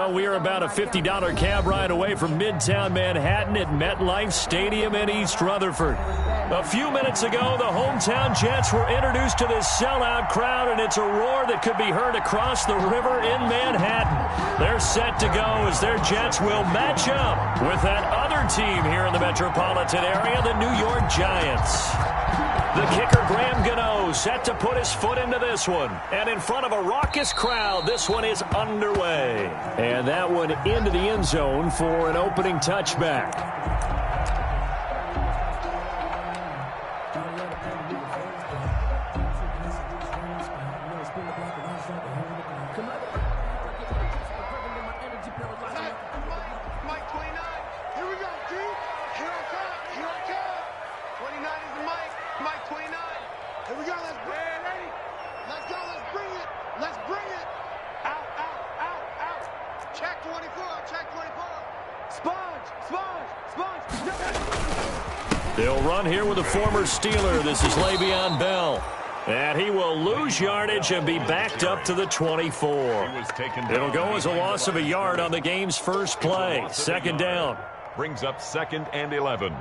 Well, we are about a $50 cab ride away from Midtown Manhattan at MetLife Stadium in East Rutherford. A few minutes ago, the hometown Jets were introduced to this sellout crowd, and it's a roar that could be heard across the river in Manhattan. They're set to go as their Jets will match up with that other team here in the metropolitan area, the New York Giants. The kicker, Graham Gano, set to put his foot into this one. And in front of a raucous crowd, this one is underway. And that one into the end zone for an opening touchback. They'll run here with a former Steeler. This is Le'Veon Bell. And he will lose yardage and be backed up to the 24. It'll go as a loss of a yard on the game's first play. Second down. Brings up 2nd and 11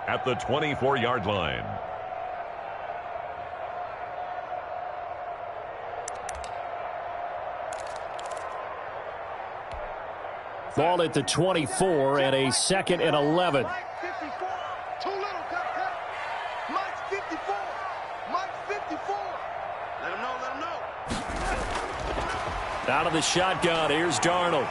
at the 24-yard line. Ball at the 24 and a 2nd and 11. Out of the shotgun, here's Darnold.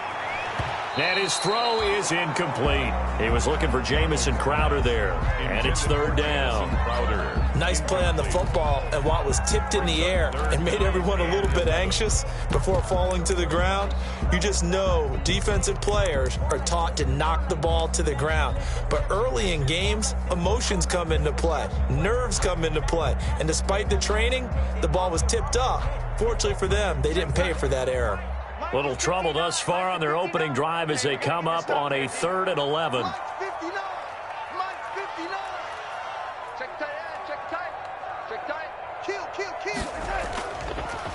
And his throw is incomplete. He was looking for Jamison Crowder there. And it's 3rd down. Nice play on the football, and while it was tipped in the air and made everyone a little bit anxious before falling to the ground, you just know defensive players are taught to knock the ball to the ground. But early in games, emotions come into play. Nerves come into play. And despite the training, the ball was tipped up. Fortunately for them, they didn't pay for that error. Little trouble thus far on their opening drive as they come up on a 3rd and 11.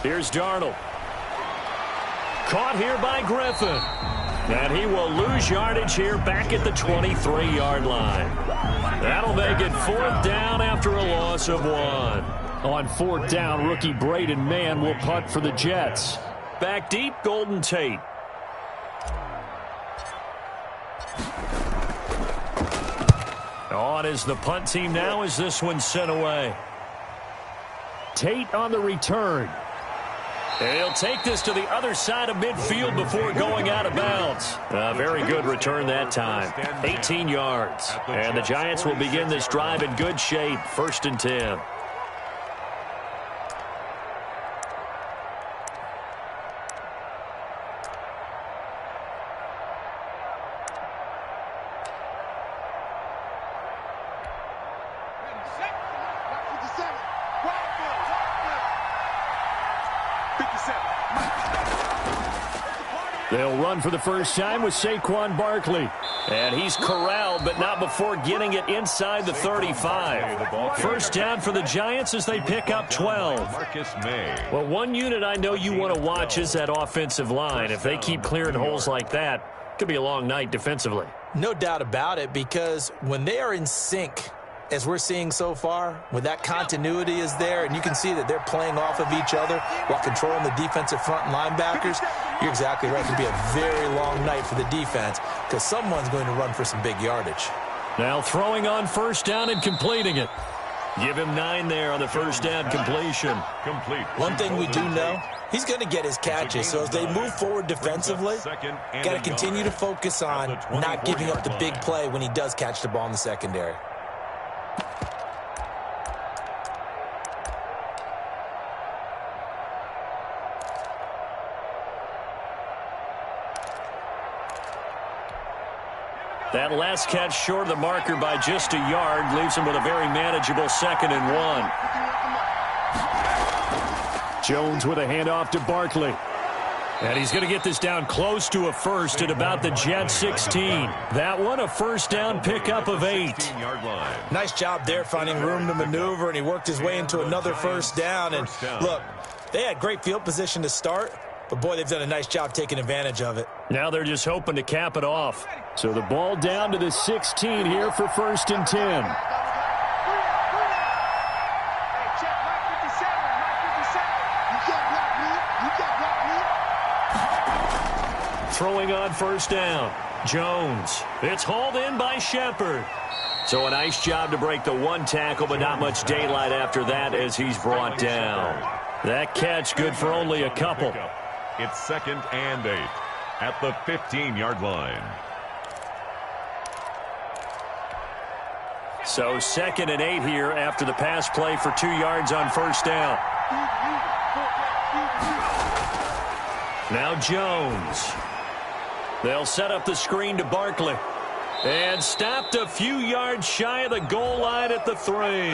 Here's Darnold. Caught here by Griffin. And he will lose yardage here back at the 23-yard line. That'll make it 4th down after a loss of 1. On 4th down, rookie Braden Mann will punt for the Jets. Back deep, Golden Tate. On is the punt team now as this one's sent away. Tate on the return. And he'll take this to the other side of midfield before going out of bounds. A very good return that time. 18 yards. And the Giants will begin this drive in good shape. 1st and 10. They'll run for the first time with Saquon Barkley. And he's corralled, but not before getting it inside the 35. First down for the Giants as they pick up 12. Well, one unit I know you want to watch is that offensive line. If they keep clearing holes like that, it could be a long night defensively. No doubt about it, because when they are in sync, as we're seeing so far, when that continuity is there, and you can see that they're playing off of each other while controlling the defensive front and linebackers, you're exactly right. It could be a very long night for the defense because someone's going to run for some big yardage. Now throwing on first down and completing it. Give him 9 there on the first down completion. One thing we do know, he's going to get his catches. So as they move forward defensively, got to continue to focus on not giving up the big play when he does catch the ball in the secondary. That last catch short of the marker by just a yard leaves him with a very manageable 2nd and 1. Jones with a handoff to Barkley. And he's going to get this down close to a first at about the Jets 16. That one a first down pickup of 8. Nice job there finding room to maneuver, and he worked his way into another first down. And look, they had great field position to start, But, boy, they've done a nice job taking advantage of it. Now they're just hoping to cap it off. So the ball down to the 16 here for 1st and 10. Throwing on 1st down. Jones. It's hauled in by Shepard. So a nice job to break the one tackle, but not much daylight after that as he's brought down. That catch good for only a couple. It's 2nd and 8 at the 15-yard line. So 2nd and 8 here after the pass play for 2 yards on 1st down. Now Jones. They'll set up the screen to Barkley. And stopped a few yards shy of the goal line at the 3.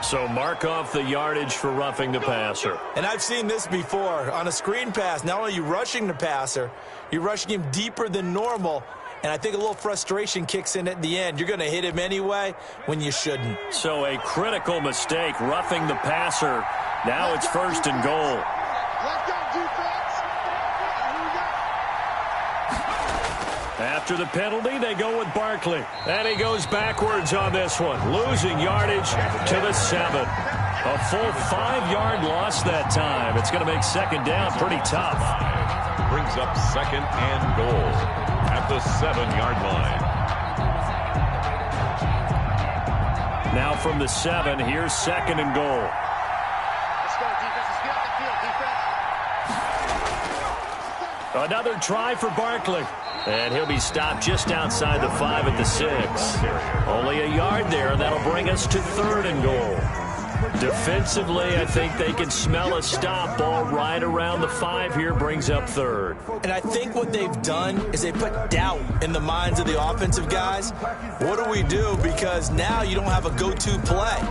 So mark off the yardage for roughing the passer. And I've seen this before. On a screen pass, not only are you rushing the passer, you're rushing him deeper than normal. And I think a little frustration kicks in at the end. You're going to hit him anyway when you shouldn't. So a critical mistake, roughing the passer. Now it's 1st and goal. After the penalty, they go with Barkley. And he goes backwards on this one, losing yardage to the 7. A full 5-yard loss that time. It's going to make 2nd down pretty tough. Brings up 2nd and goal at the 7-yard line. Now from the 7, here's 2nd and goal. Let's go, defense. Let's get off the field, defense. Another try for Barkley. And he'll be stopped just outside the 5 at the 6. Only a yard there, and that'll bring us to 3rd and goal. Defensively, I think they can smell a stop ball right around the 5 here, brings up 3rd. And I think what they've done is they put doubt in the minds of the offensive guys. What do we do? Because now you don't have a go-to play.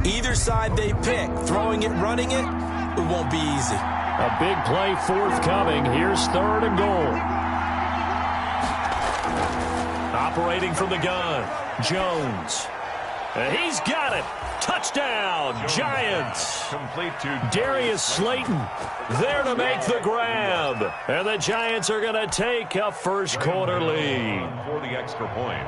Either side they pick, throwing it, running it, it won't be easy. A big play forthcoming. Here's 3rd and goal. Operating from the gun, Jones. He's got it. Touchdown, Giants. Complete to Darius Slayton there to make the grab. And the Giants are going to take a first-quarter lead. For the extra point.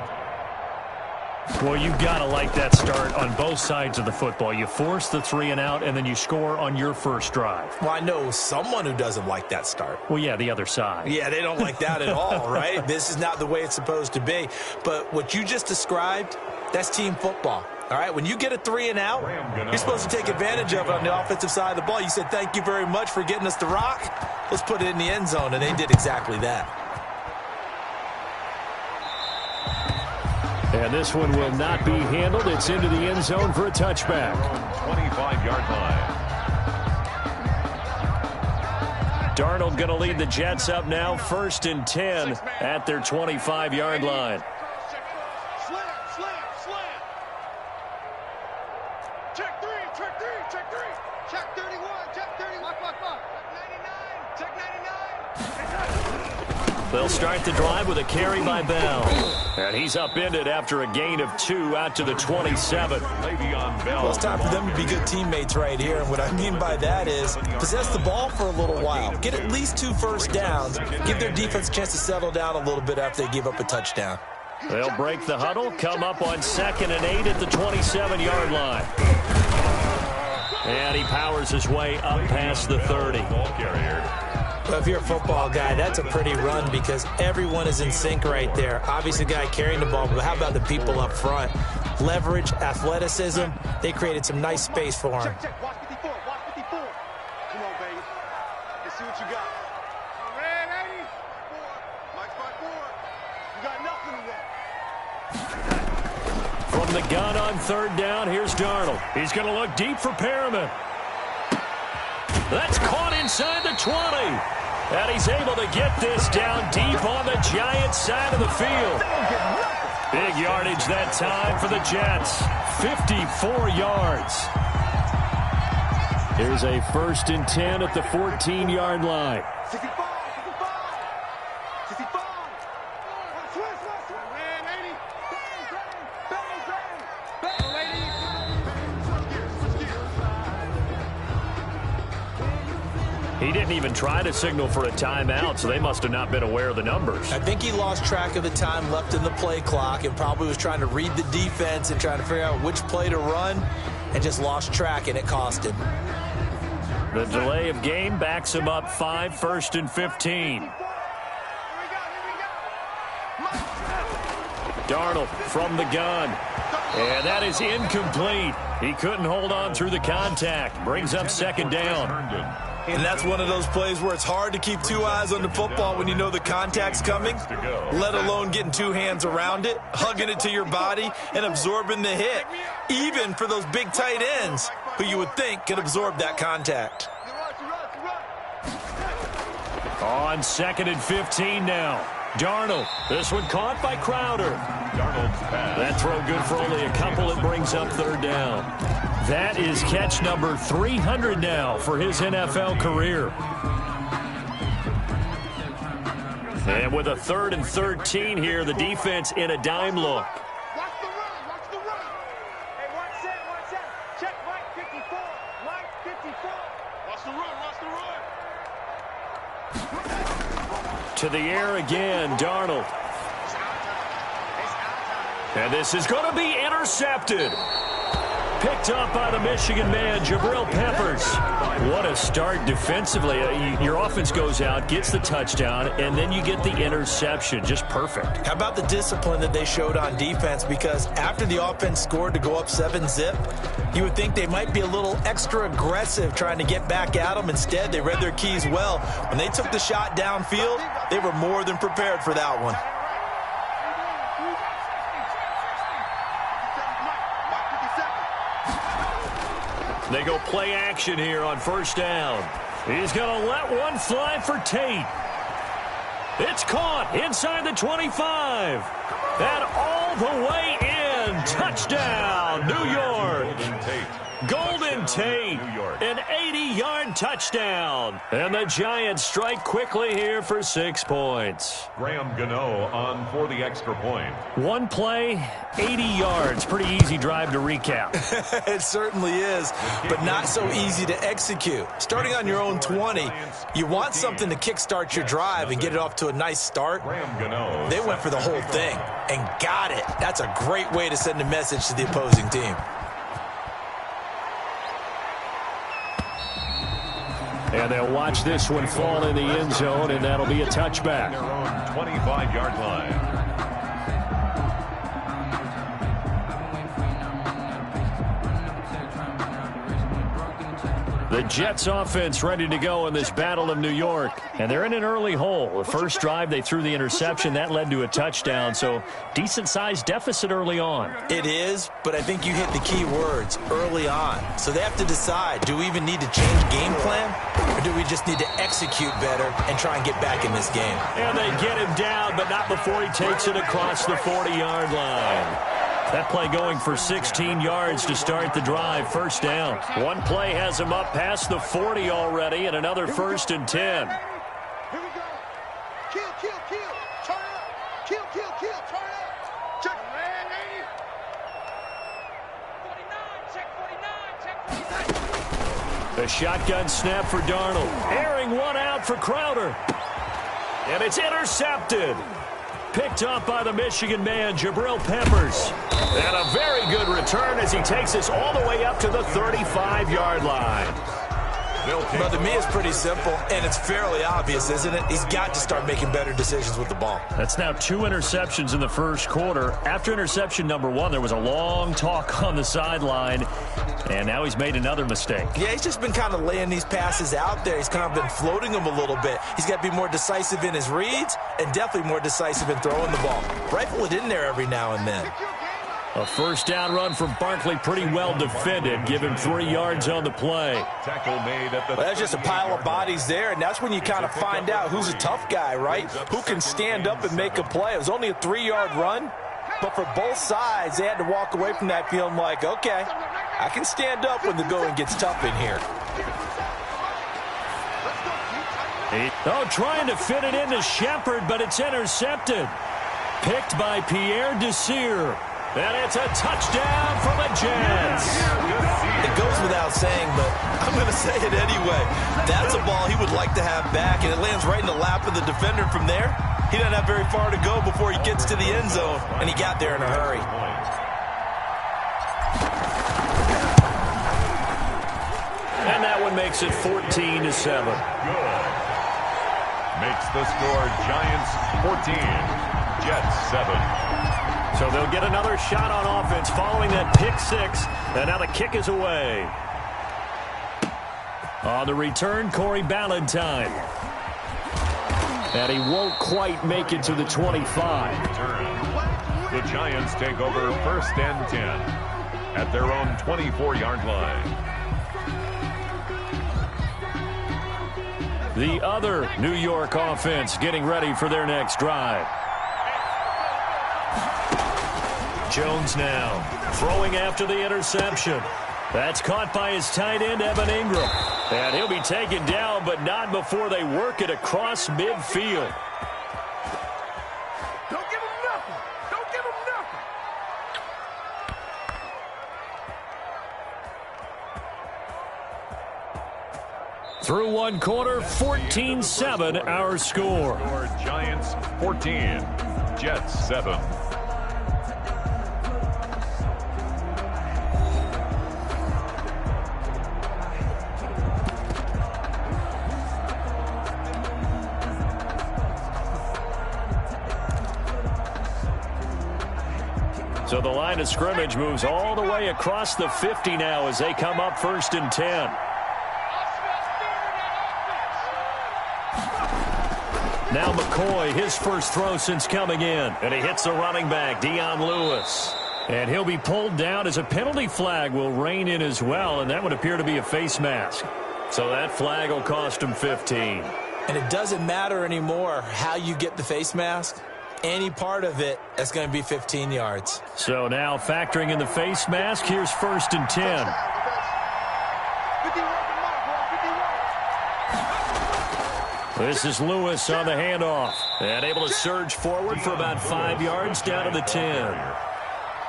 Well, you've got to like that start on both sides of the football. You force the 3 and out, and then you score on your first drive. Well, I know someone who doesn't like that start. Well, yeah, the other side. Yeah, they don't like that at all, right? This is not the way it's supposed to be. But what you just described, that's team football. All right, when you get a 3 and out, you're supposed to take advantage of it on the offensive side of the ball. You said, thank you very much for getting us the rock. Let's put it in the end zone, and they did exactly that. And this one will not be handled. It's into the end zone for a touchback. 25-yard line. Darnold going to lead the Jets up now, 1st and 10 at their 25-yard line. Slam. Check 3. Check 31. Check 30. Walk. Check 99. They'll start the drive with a carry by Bell. And he's upended after a gain of 2 out to the 27. Le'Veon Bell. Well, it's time for them to be good teammates right here. And what I mean by that is possess the ball for a little while. Get at least 2 first downs. Give their defense a chance to settle down a little bit after they give up a touchdown. They'll break the huddle, come up on 2nd and 8 at the 27-yard line. And he powers his way up past the 30. Ball carrier. Well, if you're a football guy, that's a pretty run because everyone is in sync right there. Obviously, the guy carrying the ball, but how about the people up front? Leverage, athleticism, they created some nice space for him. Check. Watch 54. Come on, baby. Let's see what you got. Red 80. 4. Mike's by 4. You got nothing left. From the gun on 3rd down, here's Darnold. He's going to look deep for Perriman. That's caught inside the 20. And he's able to get this down deep on the Giants side of the field. Big yardage that time for the Jets. 54 yards. Here's a 1st and 10 at the 14-yard line. 65. He didn't even try to signal for a timeout, so they must have not been aware of the numbers. I think he lost track of the time left in the play clock and probably was trying to read the defense and trying to figure out which play to run and just lost track, and it cost him. The delay of game backs him up 5, 1st and 15. Darnold from the gun. And that is incomplete. He couldn't hold on through the contact. Brings up 2nd down. And that's one of those plays where it's hard to keep 2 eyes on the football when you know the contact's coming, let alone getting 2 hands around it, hugging it to your body, and absorbing the hit, even for those big tight ends who you would think can absorb that contact. On 2nd and 15 now. Darnold. This one caught by Crowder. That throw good for only a couple. It brings up 3rd down. That is catch number 300 now for his NFL career. And with a 3rd and 13 here, the defense in a dime look. Watch the run. Watch the run. Hey, watch that. Check Mike 54. Mike 54. Watch the run. Watch the run. To the air again, Darnold. And this is going to be intercepted. Picked up by the Michigan man, Jabril Peppers. What a start defensively. Your offense goes out, gets the touchdown, and then you get the interception. Just perfect. How about the discipline that they showed on defense? Because after the offense scored to go up 7-zip, you would think they might be a little extra aggressive trying to get back at them. Instead, they read their keys well. When they took the shot downfield, they were more than prepared for that one. They go play action here on 1st down. He's going to let one fly for Tate. It's caught inside the 25. And all the way in. Touchdown, New York. Golden Tate, an 80-yard touchdown. And the Giants strike quickly here for 6 points. Graham Gano on for the extra point. One play, 80 yards. Pretty easy drive to recap. It certainly is, but not so easy to execute. Starting on your own 20, you want something to kickstart your drive and get it off to a nice start. They went for the whole thing and got it. That's a great way to send a message to the opposing team. And they'll watch this one fall in the end zone, and that'll be a touchback. Their own 25-yard line. The Jets offense ready to go in this Battle of New York. And they're in an early hole. The first drive, they threw the interception. That led to a touchdown. So decent-sized deficit early on. It is, but I think you hit the key words, early on. So they have to decide, do we even need to change game plan? Or do we just need to execute better and try and get back in this game? And they get him down, but not before he takes it across the 40-yard line. That play going for 16 yards to start the drive. 1st down. One play has him up past the 40 already, and another 1st and 10. Here we go. Kill. Turn it up. Kill. Turn it up. Check. Man, 80. 49. Check 49. The shotgun snap for Darnold. Airing one out for Crowder. And it's intercepted. Picked up by the Michigan man, Jabril Peppers. And a very good return as he takes us all the way up to the 35-yard line. But to me, it's pretty simple, and it's fairly obvious, isn't it? He's got to start making better decisions with the ball. That's now 2 interceptions in the first quarter. After interception number 1, there was a long talk on the sideline, and now he's made another mistake. Yeah, he's just been kind of laying these passes out there. He's kind of been floating them a little bit. He's got to be more decisive in his reads and definitely more decisive in throwing the ball. Rifle it in there every now and then. A 1st down run from Barkley, pretty well defended. Give him 3 yards on the play. Tackle made at the Well, that's just a pile of bodies there, and that's when you kind of find out who's a tough guy, right? Who can stand up and make a play. It was only a 3-yard run, but for both sides, they had to walk away from that feeling like, okay, I can stand up when the going gets tough in here. Oh, trying to fit it into Shepard, but it's intercepted. Picked by Pierre Desir. And it's a touchdown for the Jets. It goes without saying, but I'm going to say it anyway. That's a ball he would like to have back, and it lands right in the lap of the defender from there. He doesn't have very far to go before he gets to the end zone, and he got there in a hurry. And that one makes it 14-7. Good. Makes the score Giants 14, Jets 7. So they'll get another shot on offense following that pick six. And now the kick is away. On the return, Corey Ballantyne. And he won't quite make it to the 25. The Giants take over 1st and 10 at their own 24-yard line. The other New York offense getting ready for their next drive. Jones now throwing after the interception. That's caught by his tight end, Evan Ingram. And he'll be taken down, but not before they work it across midfield. Don't give him nothing. Don't give him nothing. Through one quarter, 14-7 our score. Giants 14, Jets 7. So the line of scrimmage moves all the way across the 50 now as they come up 1st and 10. Now McCoy, his first throw since coming in. And he hits the running back, Dion Lewis. And he'll be pulled down as a penalty flag will rein in as well. And that would appear to be a face mask. So that flag will cost him 15. And it doesn't matter anymore how you get the face mask. Any part of it, that's going to be 15 yards. So now factoring in the face mask, here's 1st and 10. This is Lewis on the handoff. And able to surge forward for about 5 yards down to the 10.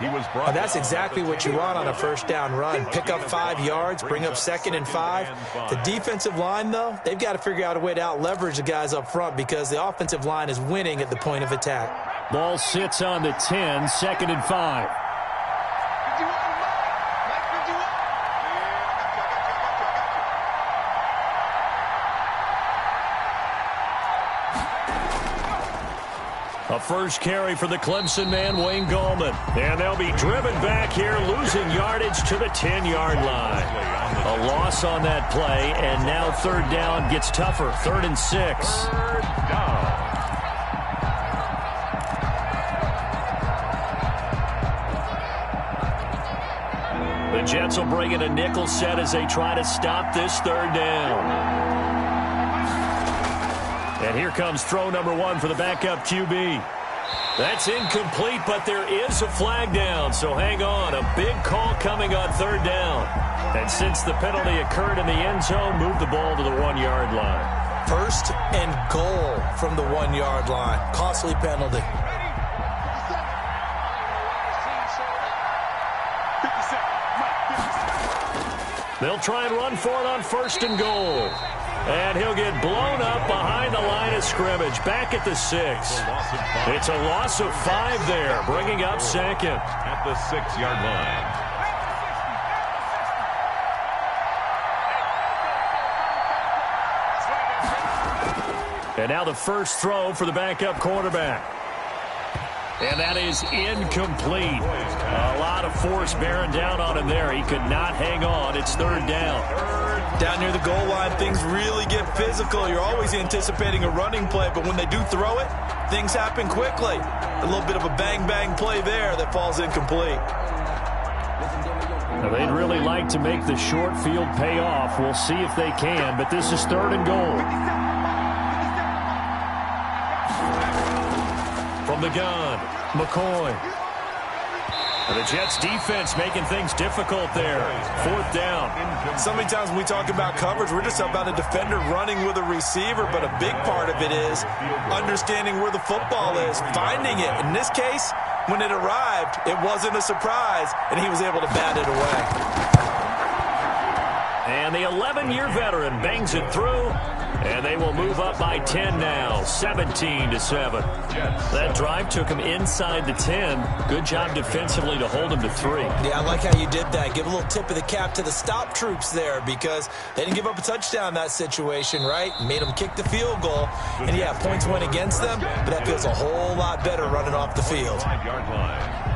And that's exactly what you want on a first down run. Pick up 5 yards, bring up 2nd and 5. The defensive line, though, they've got to figure out a way to out-leverage the guys up front because the offensive line is winning at the point of attack. Ball sits on the 10, 2nd and 5. A first carry for the Clemson man, Wayne Gallman. And they'll be driven back here, losing yardage to the 10-yard line. A loss on that play, and now 3rd down gets tougher. 3rd and 6. 3rd down. The Jets will bring in a nickel set as they try to stop this 3rd down. And here comes throw number 1 for the backup QB. That's incomplete, but there is a flag down, so hang on. A big call coming on 3rd down. And since the penalty occurred in the end zone, move the ball to the 1-yard line. 1st and goal from the 1-yard line. Costly penalty. They'll try and run for it on 1st and goal. And he'll get blown up behind the line of scrimmage, back at the 6. It's a loss of 5 there, bringing up 2nd. At the 6-yard line. And now the first throw for the backup quarterback. And that is incomplete. A lot of force bearing down on him there. He could not hang on. It's 3rd down. Down near the goal line, things really get physical. You're always anticipating a running play, but when they do throw it, things happen quickly. A little bit of a bang-bang play there that falls incomplete. Now, they'd really like to make the short field pay off. We'll see if they can, but this is 3rd and goal. From the gun, McCoy. And the Jets defense making things difficult there. 4th down. So many times when we talk about coverage, we're just about a defender running with a receiver, but a big part of it is understanding where the football is, finding it. In this case, when it arrived, it wasn't a surprise, and he was able to bat it away. And the 11-year veteran bangs it through, and they will move up by 10 now, 17-7. That drive took him inside the 10. Good job defensively to hold him to 3. Yeah, I like how you did that. Give a little tip of the cap to the stop troops there because they didn't give up a touchdown in that situation, right? Made them kick the field goal. And, yeah, points went against them, but that feels a whole lot better running off the field. 5-yard line.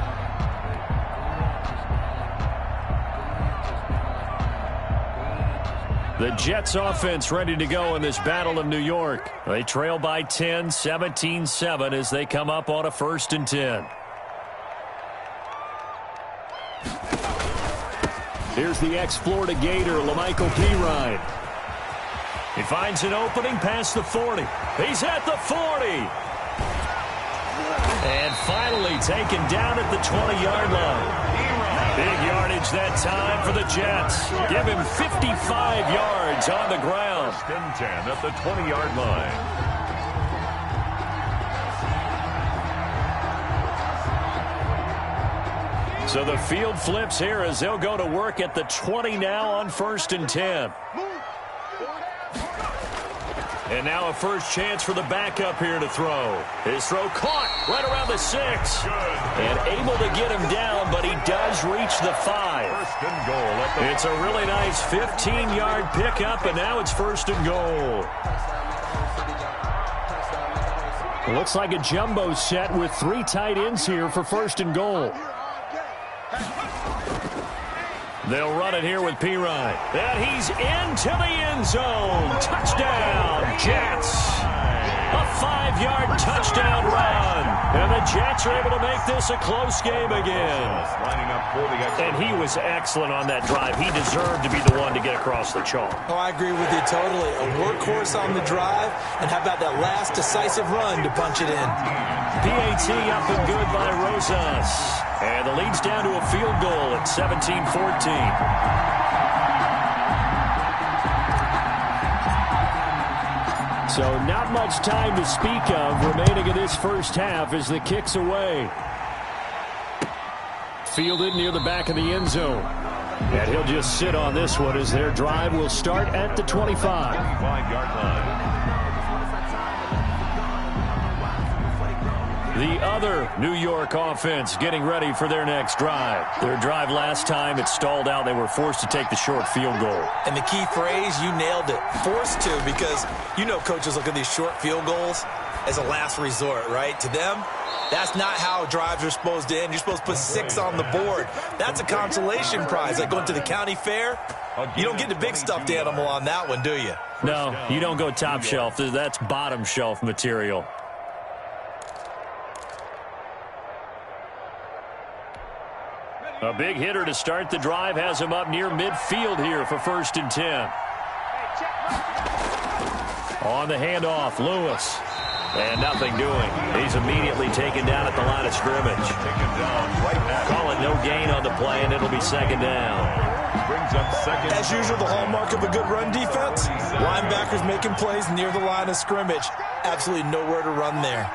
The Jets offense ready to go in this battle of New York. They trail by 10, 17-7 as they come up on a 1st and 10. Here's the ex-Florida Gator, LaMichael Pirine. He finds an opening past the 40. He's at the 40. And finally taken down at the 20-yard line. Big yardage that time for the Jets. Give him 55 yards on the ground. 1st and 10 at the 20-yard line. So the field flips here as they'll go to work at the 20 now on 1st and 10. And now a first chance for the backup here to throw. His throw caught right around the 6. And able to get him down, but he does reach the 5. 1st and goal. It's a really nice 15-yard pickup, and now it's 1st and goal. Looks like a jumbo set with 3 tight ends here for 1st and goal. They'll run it here with Pirine. And he's into the end zone. Touchdown, Jets. A 5-yard touchdown run. And the Jets are able to make this a close game again. Lining up for the extra. And he was excellent on that drive. He deserved to be the one to get across the chalk. Oh, I agree with you totally. A workhorse on the drive. And how about that last decisive run to punch it in? PAT up and good by Rosas. And the lead's down to a field goal at 17-14. So not much time to speak of remaining in this first half as the kick's away. Fielded near the back of the end zone. And he'll just sit on this one as their drive will start at the 25. 25-yard line. The other New York offense getting ready for their next drive. Their drive last time, it stalled out. They were forced to take the short field goal. And the key phrase, you nailed it. Forced to, because you know coaches look at these short field goals as a last resort, right? To them, that's not how drives are supposed to end. You're supposed to put 6 on the board. That's a consolation prize. Like going to the county fair, you don't get the big stuffed animal on that one, do you? No, you don't go top shelf. That's bottom shelf material. A big hitter to start the drive has him up near midfield here for 1st and 10. On the handoff, Lewis. And nothing doing. He's immediately taken down at the line of scrimmage. Call it no gain on the play, and it'll be 2nd down. Brings up 2nd. As usual, the hallmark of a good run defense, linebackers making plays near the line of scrimmage. Absolutely nowhere to run there.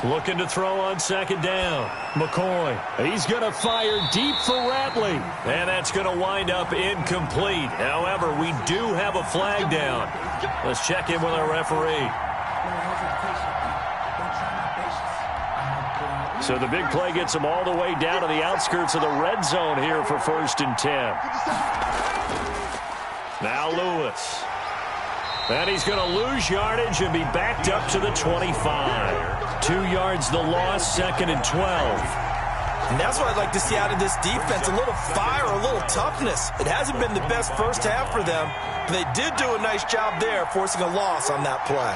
Looking to throw on 2nd down. McCoy. He's going to fire deep for Ratley. And that's going to wind up incomplete. However, we do have a flag down. Let's check in with our referee. So the big play gets them all the way down to the outskirts of the red zone here for 1st and 10. Now Lewis. And he's going to lose yardage and be backed up to the 25. 2 yards the loss, 2nd and 12. And that's what I'd like to see out of this defense, a little fire, a little toughness. It hasn't been the best first half for them, but they did do a nice job there, forcing a loss on that play.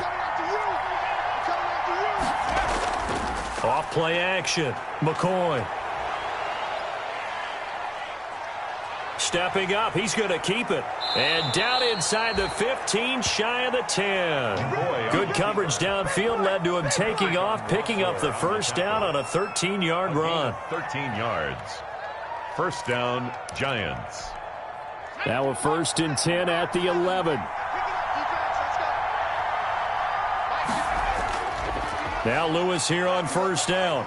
Off play action, McCoy. Stepping up, he's going to keep it. And down inside the 15, shy of the 10. Good coverage downfield led to him taking off, picking up the 1st down on a 13-yard run. 13 yards. 1st down, Giants. Now a 1st and 10 at the 11. Now Lewis here on first down.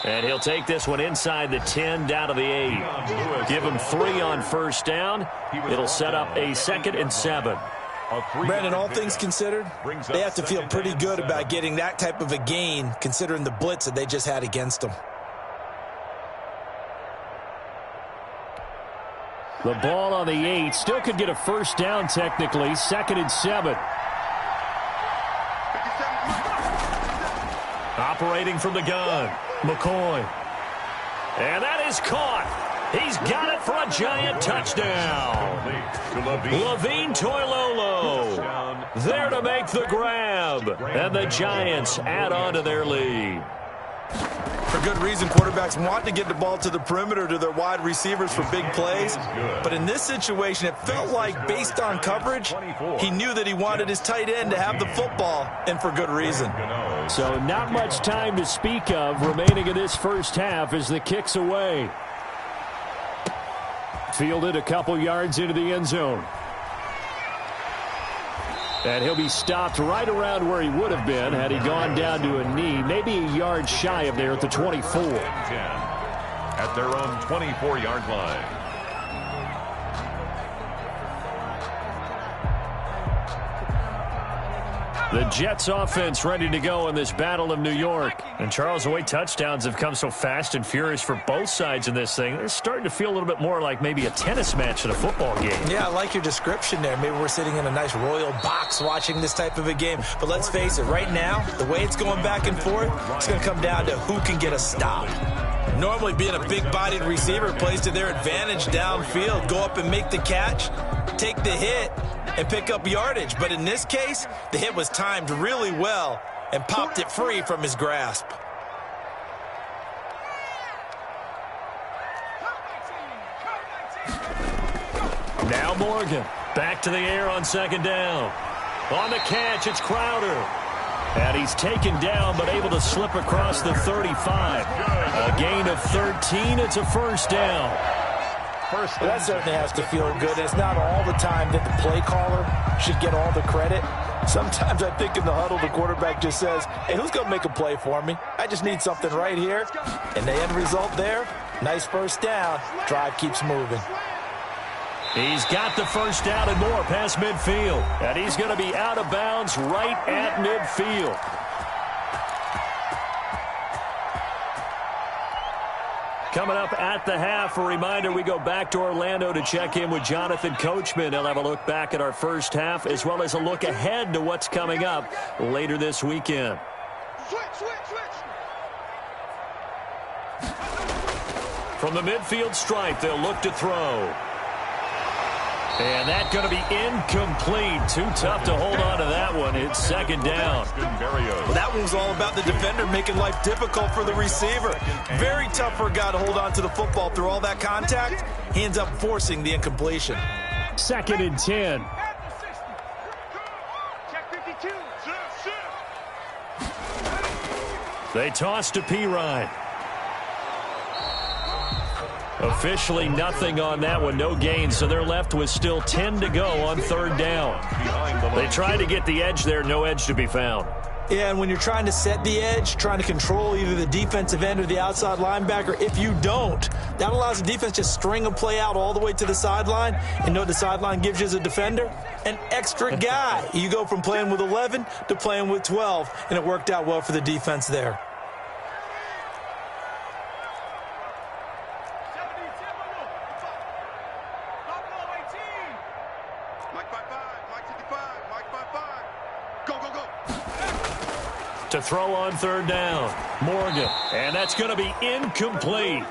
And he'll take this one inside the 10 down to the 8. Give him 3 on first down. It'll set up a 2nd and 7. Brandon, all things considered, they have to feel pretty good about getting that type of a gain considering the blitz that they just had against them. The ball on the 8. Still could get a first down technically. 2nd and 7. Operating from the gun, McCoy. And that is caught. He's got it for a giant touchdown. Levine Toilolo there to make the grab. And the Giants add on to their lead. For good reason, quarterbacks want to get the ball to the perimeter to their wide receivers for big plays. But in this situation, it felt like based on coverage, he knew that he wanted his tight end to have the football, and for good reason. So not much time to speak of remaining in this first half as the kick's away. Fielded a couple yards into the end zone. And he'll be stopped right around where he would have been had he gone down to a knee, maybe a yard shy of there at the 24. At their own 24-yard line. The Jets offense ready to go in this Battle of New York. And Charles, the way touchdowns have come so fast and furious for both sides in this thing, it's starting to feel a little bit more like maybe a tennis match than a football game. Yeah, I like your description there. Maybe we're sitting in a nice royal box watching this type of a game. But let's face it, right now, the way it's going back and forth, it's going to come down to who can get a stop. Normally being a big-bodied receiver plays to their advantage downfield. Go up and make the catch, take the hit, and pick up yardage. But in this case, the hit was timed really well and popped it free from his grasp. Now Morgan back to the air on 2nd down. On the catch, it's Crowder. And he's taken down but able to slip across the 35. A gain of 13. It's a first down. That certainly has to feel good. It's not all the time that the play caller should get all the credit. Sometimes I think in the huddle the quarterback just says, hey, who's going to make a play for me? I just need something right here. And the end result there, nice first down. Drive keeps moving. He's got the first down and more past midfield. And he's going to be out of bounds right at midfield. Coming up at the half, a reminder, we go back to Orlando to check in with Jonathan Coachman. He'll have a look back at our first half as well as a look ahead to what's coming up later this weekend. From the midfield stripe, they'll look to throw. And that's going to be incomplete. Too tough to hold on to that one. It's 2nd down. Well, that one was all about the defender making life difficult for the receiver. Very tough for a guy to hold on to the football through all that contact. He ends up forcing the incompletion. 2nd and 10. They toss to Pirine. Officially nothing on that one, no gain, so they're left with still 10 to go on 3rd down. They tried to get the edge there, no edge to be found. Yeah, and when you're trying to set the edge, trying to control either the defensive end or the outside linebacker, if you don't, that allows the defense to string a play out all the way to the sideline. And you know what the sideline gives you as a defender? An extra guy. You go from playing with 11 to playing with 12, and it worked out well for the defense there. To throw on 3rd down, Morgan, and that's going to be incomplete.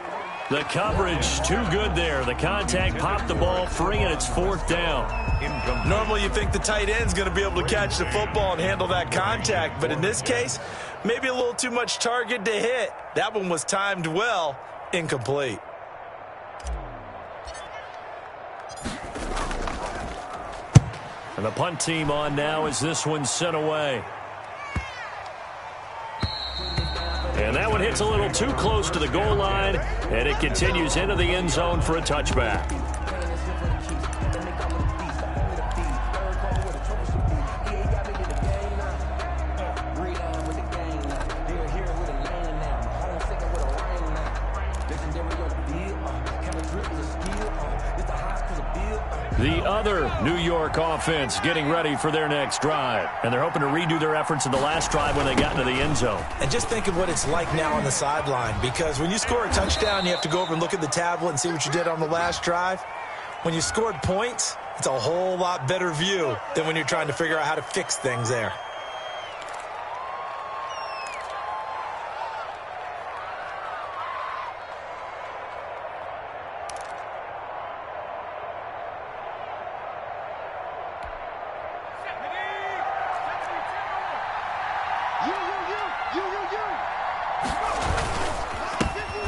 The coverage too good there. The contact popped the ball free, and it's 4th down. Normally you think the tight end's going to be able to catch the football and handle that contact, but in this case, maybe a little too much target to hit. That one was timed well, incomplete. And the punt team on now as this one's sent away. And that one hits a little too close to the goal line, and it continues into the end zone for a touchback. The other New York offense getting ready for their next drive. And they're hoping to redo their efforts in the last drive when they got into the end zone. And just think of what it's like now on the sideline, because when you score a touchdown, you have to go over and look at the tablet and see what you did on the last drive. When you scored points, it's a whole lot better view than when you're trying to figure out how to fix things there.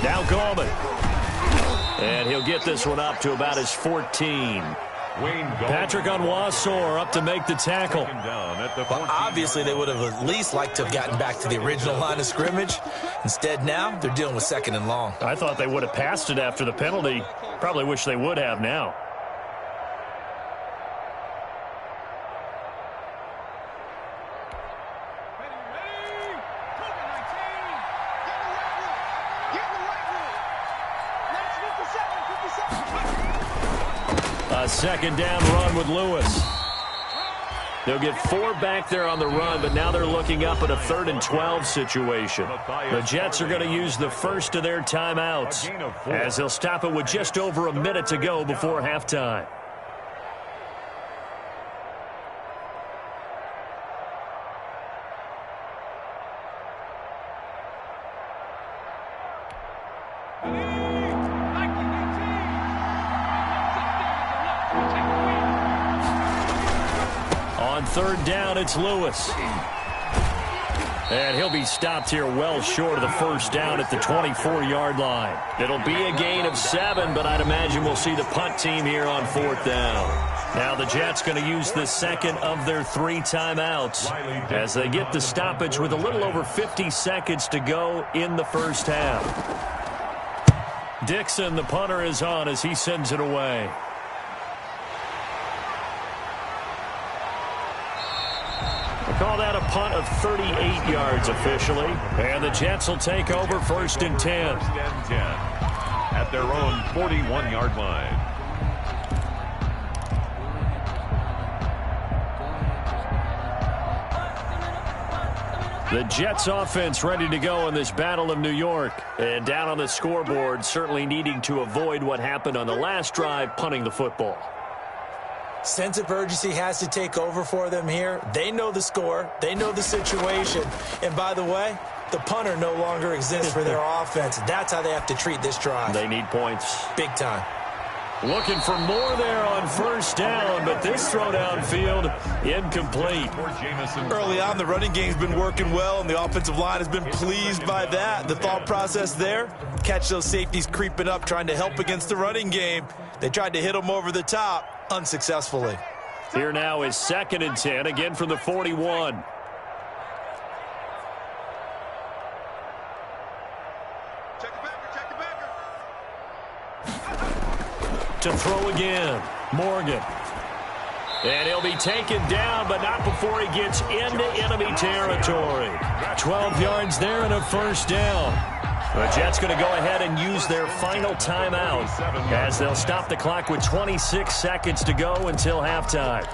Now Gallman. And he'll get this one up to about his 14. Patrick Onwuasor up to make the tackle. Well, obviously, they would have at least liked to have gotten back to the original line of scrimmage. Instead, now they're dealing with 2nd and long. I thought they would have passed it after the penalty. Probably wish they would have now. A 2nd down run with Lewis. They'll get 4 back there on the run, but now they're looking up at a 3rd and 12 situation. The Jets are going to use the first of their timeouts, as they'll stop it with just over a minute to go before halftime. On 3rd down, it's Lewis. And he'll be stopped here well short of the 1st down at the 24-yard line. It'll be a gain of 7, but I'd imagine we'll see the punt team here on 4th down. Now the Jets going to use the 2nd of their 3 timeouts as they get the stoppage with a little over 50 seconds to go in the 1st half. Dixon, the punter, is on as he sends it away. Call that a punt of 38 yards officially. And the Jets will take over 1st and 10. 1st and 10 at their own 41-yard line. The Jets offense ready to go in this Battle of New York. And down on the scoreboard, certainly needing to avoid what happened on the last drive, punting the football. Sense of urgency has to take over for them here. They know the score. They know the situation. And by the way, the punter no longer exists for their offense. That's how they have to treat this drive. They need points. Big time. Looking for more there on 1st down, but this throw downfield incomplete. Early on, the running game's been working well, and the offensive line has been pleased by that. The thought process there, catch those safeties creeping up, trying to help against the running game. They tried to hit them over the top. Unsuccessfully. Here now is 2nd and 10, again from the 41. Check the backer. To throw again, Morgan. And he'll be taken down, but not before he gets into enemy territory. 12 yards there and a 1st down. The Jets going to go ahead and use their final timeout as they'll stop the clock with 26 seconds to go until halftime.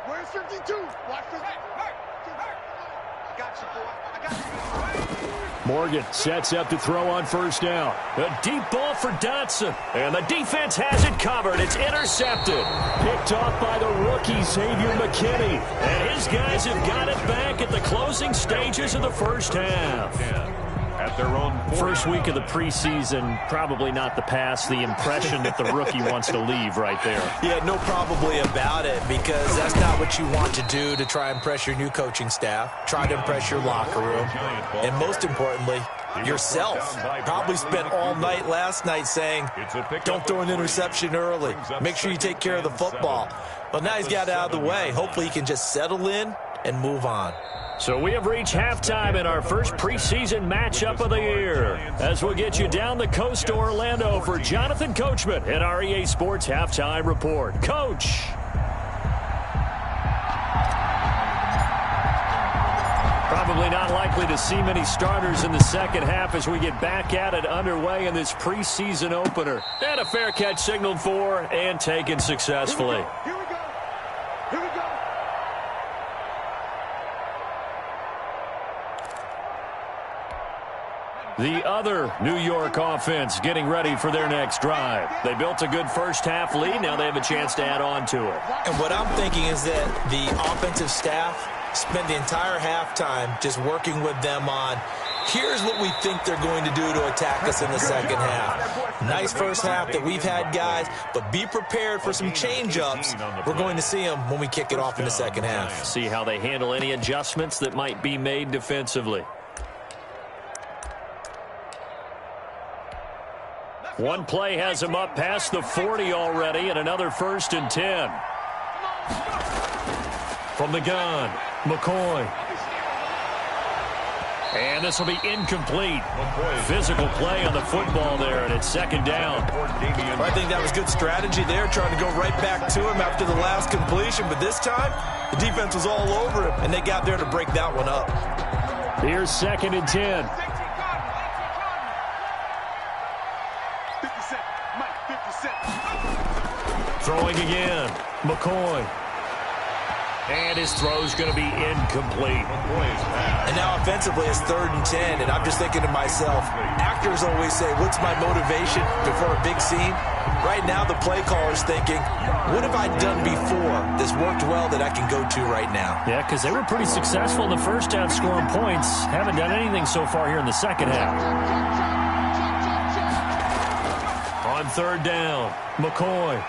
Where's 52? Watch 52. I got you, boy. I got you. Morgan sets up to throw on 1st down. A deep ball for Dotson. And the defense has it covered. It's intercepted. Picked off by the rookie, Xavier McKinney. And his guys have got it back at the closing stages of the 1st half. At their own 1st week of the preseason, probably not the pass, the impression that the rookie wants to leave right there. Yeah, no probably about it, because that's not what you want to do to try and impress your new coaching staff, try to impress your locker room, and most importantly, yourself. Probably spent all night last night saying, don't throw an interception early. Make sure you take care of the football. But now he's got it out of the way. Hopefully he can just settle in and move on. So we have reached halftime in our first preseason matchup of the year. As we'll get you down the coast to Orlando for Jonathan Coachman at our EA Sports Halftime Report. Coach. Probably not likely to see many starters in the second half as we get back at it underway in this preseason opener. And a fair catch signaled for and taken successfully. Here we go. Here we go. The other New York offense getting ready for their next drive. They built a good first half lead. Now they have a chance to add on to it. And what I'm thinking is that the offensive staff spent the entire halftime just working with them on, here's what we think they're going to do to attack us in the second half. Nice first half that we've had, guys, but be prepared for some change-ups. We're going to see them when we kick it off in the second half. See how they handle any adjustments that might be made defensively. One play has him up past the 40 already, and another 1st and 10. From the gun, McCoy. And this will be incomplete. Physical play on the football there, and it's second down. I think that was good strategy there, trying to go right back to him after the last completion. But this time, the defense was all over him, and they got there to break that one up. Here's 2nd and 10. 50 Cent. Mike, 50 Cent. Throwing again, McCoy. And his throw's going to be incomplete. And now offensively it's 3rd and 10, and I'm just thinking to myself, actors always say, what's my motivation before a big scene? Right now the play caller's thinking, what have I done before that's worked well that I can go to right now? Yeah, because they were pretty successful in the first half scoring points. Haven't done anything so far here in the second half. On 3rd down, McCoy.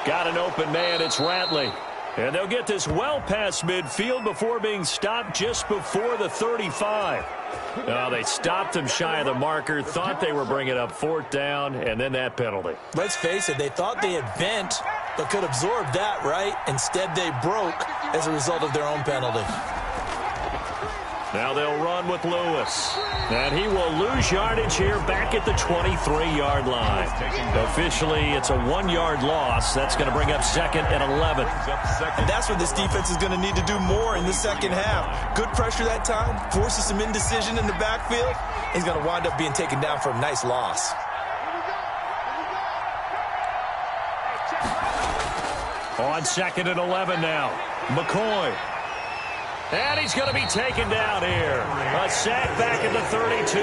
Got an open man, it's Ratley. And they'll get this well past midfield before being stopped just before the 35. Oh, they stopped him shy of the marker, thought they were bringing up 4th down, and then that penalty. Let's face it, they thought they had bent, but could absorb that, right? Instead, they broke as a result of their own penalty. Now they'll run with Lewis. And he will lose yardage here back at the 23-yard line. Officially, it's a 1-yard loss. That's going to bring up 2nd and 11. And that's what this defense is going to need to do more in the second half. Good pressure that time, forces some indecision in the backfield. He's going to wind up being taken down for a nice loss. On 2nd and 11 now, McCoy. And he's going to be taken down here. A sack back at the 32.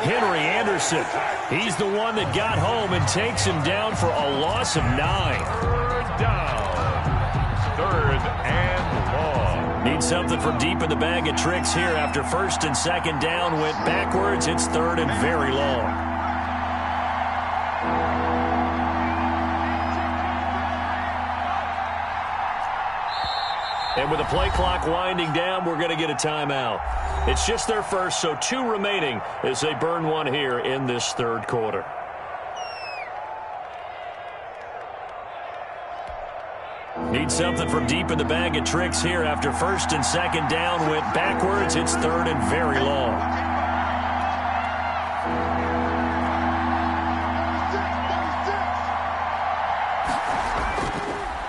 Henry Anderson. He's the one that got home and takes him down for a loss of 9. 3rd down. 3rd and long. Need something from deep in the bag of tricks here after 1st and 2nd down went backwards. It's 3rd and very long. And with the play clock winding down, we're going to get a timeout. It's just their first, so 2 remaining as they burn one here in this 3rd quarter. Need something from deep in the bag of tricks here after 1st and 2nd down went backwards. It's 3rd and very long.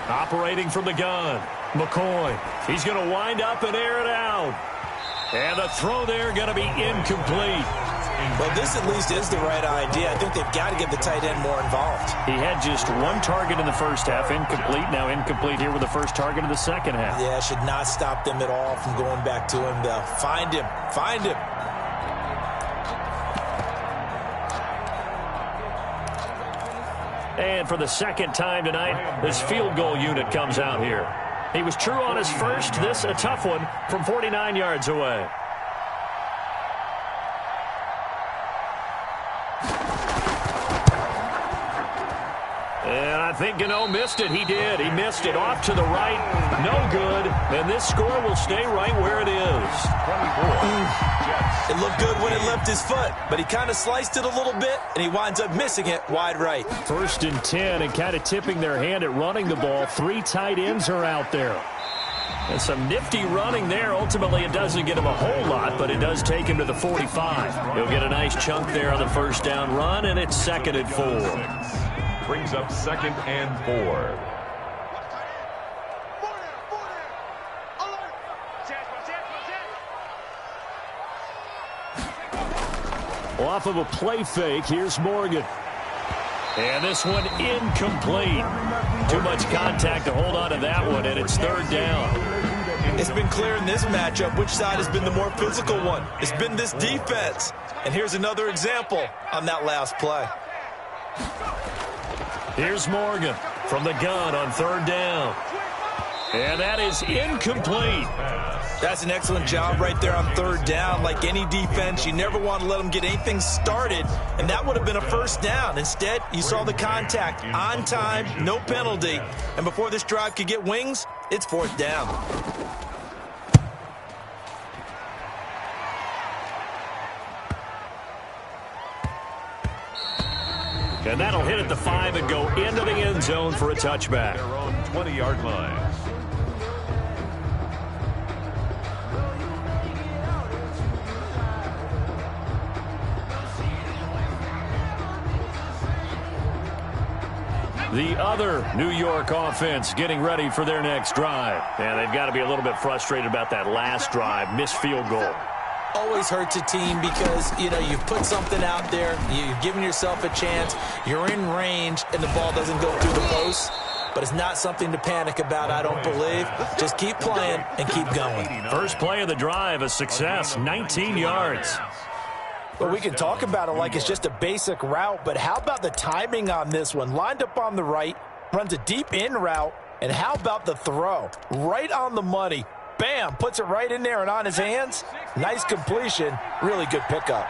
Operating from the gun, McCoy. He's going to wind up and air it out. And the throw there going to be incomplete. Well, this at least is the right idea. I think they've got to get the tight end more involved. He had just 1 target in the first half, incomplete. Now incomplete here with the first target of the second half. Yeah, should not stop them at all from going back to him. They'll find him. Find him. And for the 2nd time tonight, this field goal unit comes out here. He was true on his first. This a tough one from 49 yards away. And I think Gano missed it. He did. He missed it off to the right. No good. And this score will stay right where it is. 24. It looked good when it left his foot, but he kind of sliced it a little bit, and he winds up missing it wide right. 1st and 10, and kind of tipping their hand at running the ball. 3 tight ends are out there. And some nifty running there. Ultimately, it doesn't get him a whole lot, but it does take him to the 45. He'll get a nice chunk there on the first down run, and it's 2nd and 4. Brings up 2nd and 4. Off of a play fake, here's Morgan. And this one incomplete. Too much contact to hold on to that one, and it's 3rd down. It's been clear in this matchup which side has been the more physical one. It's been this defense. And here's another example on that last play. Here's Morgan from the gun on 3rd down. And that is incomplete. That's an excellent job right there on 3rd down. Like any defense, you never want to let them get anything started, and that would have been a 1st down. Instead, you saw the contact on time, no penalty, and before this drive could get wings, it's 4th down. And that'll hit at the 5 and go into the end zone for a touchback. Their own 20-yard line. The other New York offense getting ready for their next drive. And they've got to be a little bit frustrated about that last drive, missed field goal. Always hurts a team because, you know, you've put something out there, you've given yourself a chance, you're in range, and the ball doesn't go through the post. But it's not something to panic about, I don't believe. Just keep playing and keep going. First play of the drive, a success, 19 yards. Well, we can talk about it like it's just a basic route, but how about the timing on this one? Lined up on the right, runs a deep in route, and how about the throw? Right on the money. Bam, puts it right in there and on his hands. Nice completion, really good pickup.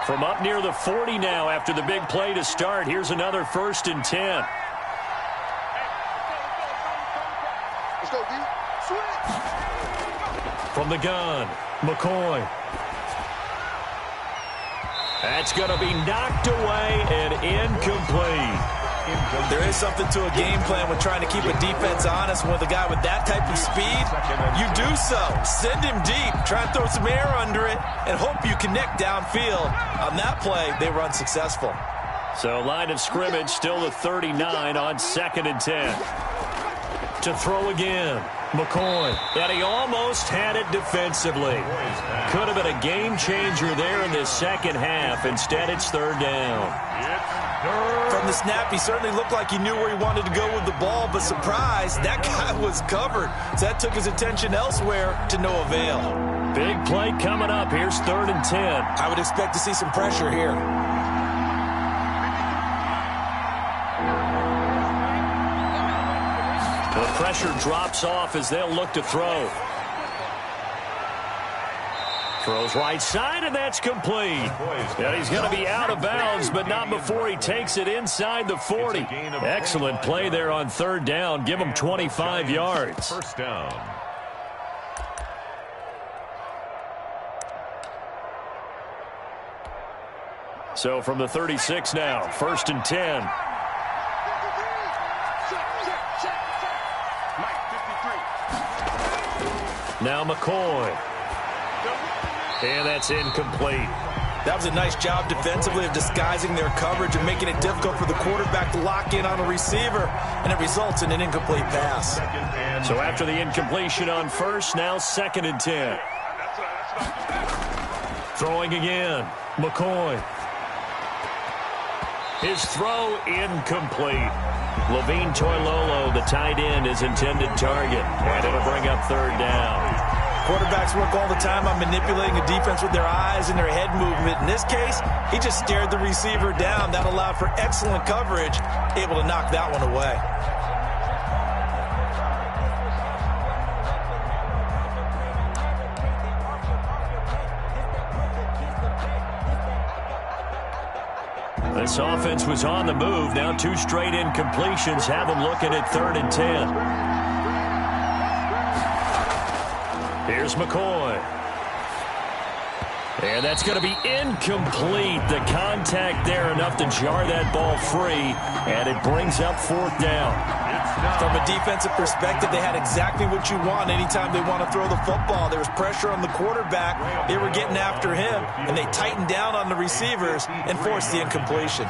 From up near the 40 now after the big play to start, here's another 1st and 10. Let's go, D. Switch. From the gun, McCoy. That's going to be knocked away and incomplete. There is something to a game plan when trying to keep a defense honest. With a guy with that type of speed, you do so. Send him deep, try and throw some air under it, and hope you connect downfield. On that play, they run successful. So line of scrimmage still the 39 on 2nd and 10. To throw again, McCoy. And he almost had it defensively. Could have been a game changer there in this second half. Instead, it's 3rd down. From the snap, he certainly looked like he knew where he wanted to go with the ball, but surprise, that guy was covered. So that took his attention elsewhere to no avail. Big play coming up. Here's 3rd and 10. I would expect to see some pressure here. The pressure drops off as they'll look to throw. Throws right side, and that's complete. And he's going to be out of bounds, but not before he takes it inside the 40. Excellent play there on 3rd down. Give him 25 yards. 1st down. So from the 36 now, 1st and 10. Now McCoy. And that's incomplete. That was a nice job defensively of disguising their coverage and making it difficult for the quarterback to lock in on a receiver, and it results in an incomplete pass. So after the incompletion on 1st, now 2nd and 10. Throwing again, McCoy. His throw incomplete. Levine Toilolo, the tight end, is intended target, and it'll bring up 3rd down. Quarterbacks work all the time on manipulating a defense with their eyes and their head movement. In this case, he just stared the receiver down. That allowed for excellent coverage, able to knock that one away. This offense was on the move. Now 2 straight incompletions have them looking at 3rd and 10. Here's McCoy. And that's going to be incomplete. The contact there enough to jar that ball free, and it brings up 4th down. From a defensive perspective, they had exactly what you want anytime they want to throw the football. There was pressure on the quarterback. They were getting after him, and they tightened down on the receivers and forced the incompletion.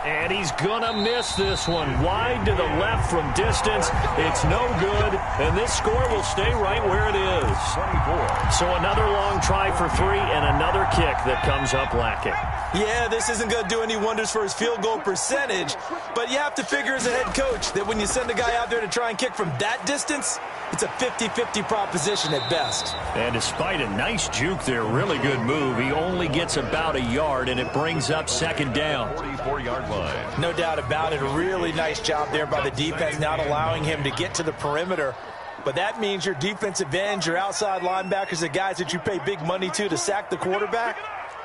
And he's gonna miss this one. Wide to the left from distance. It's no good, and this score will stay right where it is. 24. So another long try for 3 and another kick that comes up lacking. Yeah, this isn't going to do any wonders for his field goal percentage, but you have to figure as a head coach that when you send a guy out there to try and kick from that distance, it's a 50-50 proposition at best. And despite a nice juke there, really good move, he only gets about a yard, and it brings up second down. 44-yard line. No doubt about it. A really nice job there by the defense, not allowing him to get to the perimeter. But that means your defensive ends, your outside linebackers, the guys that you pay big money to sack the quarterback,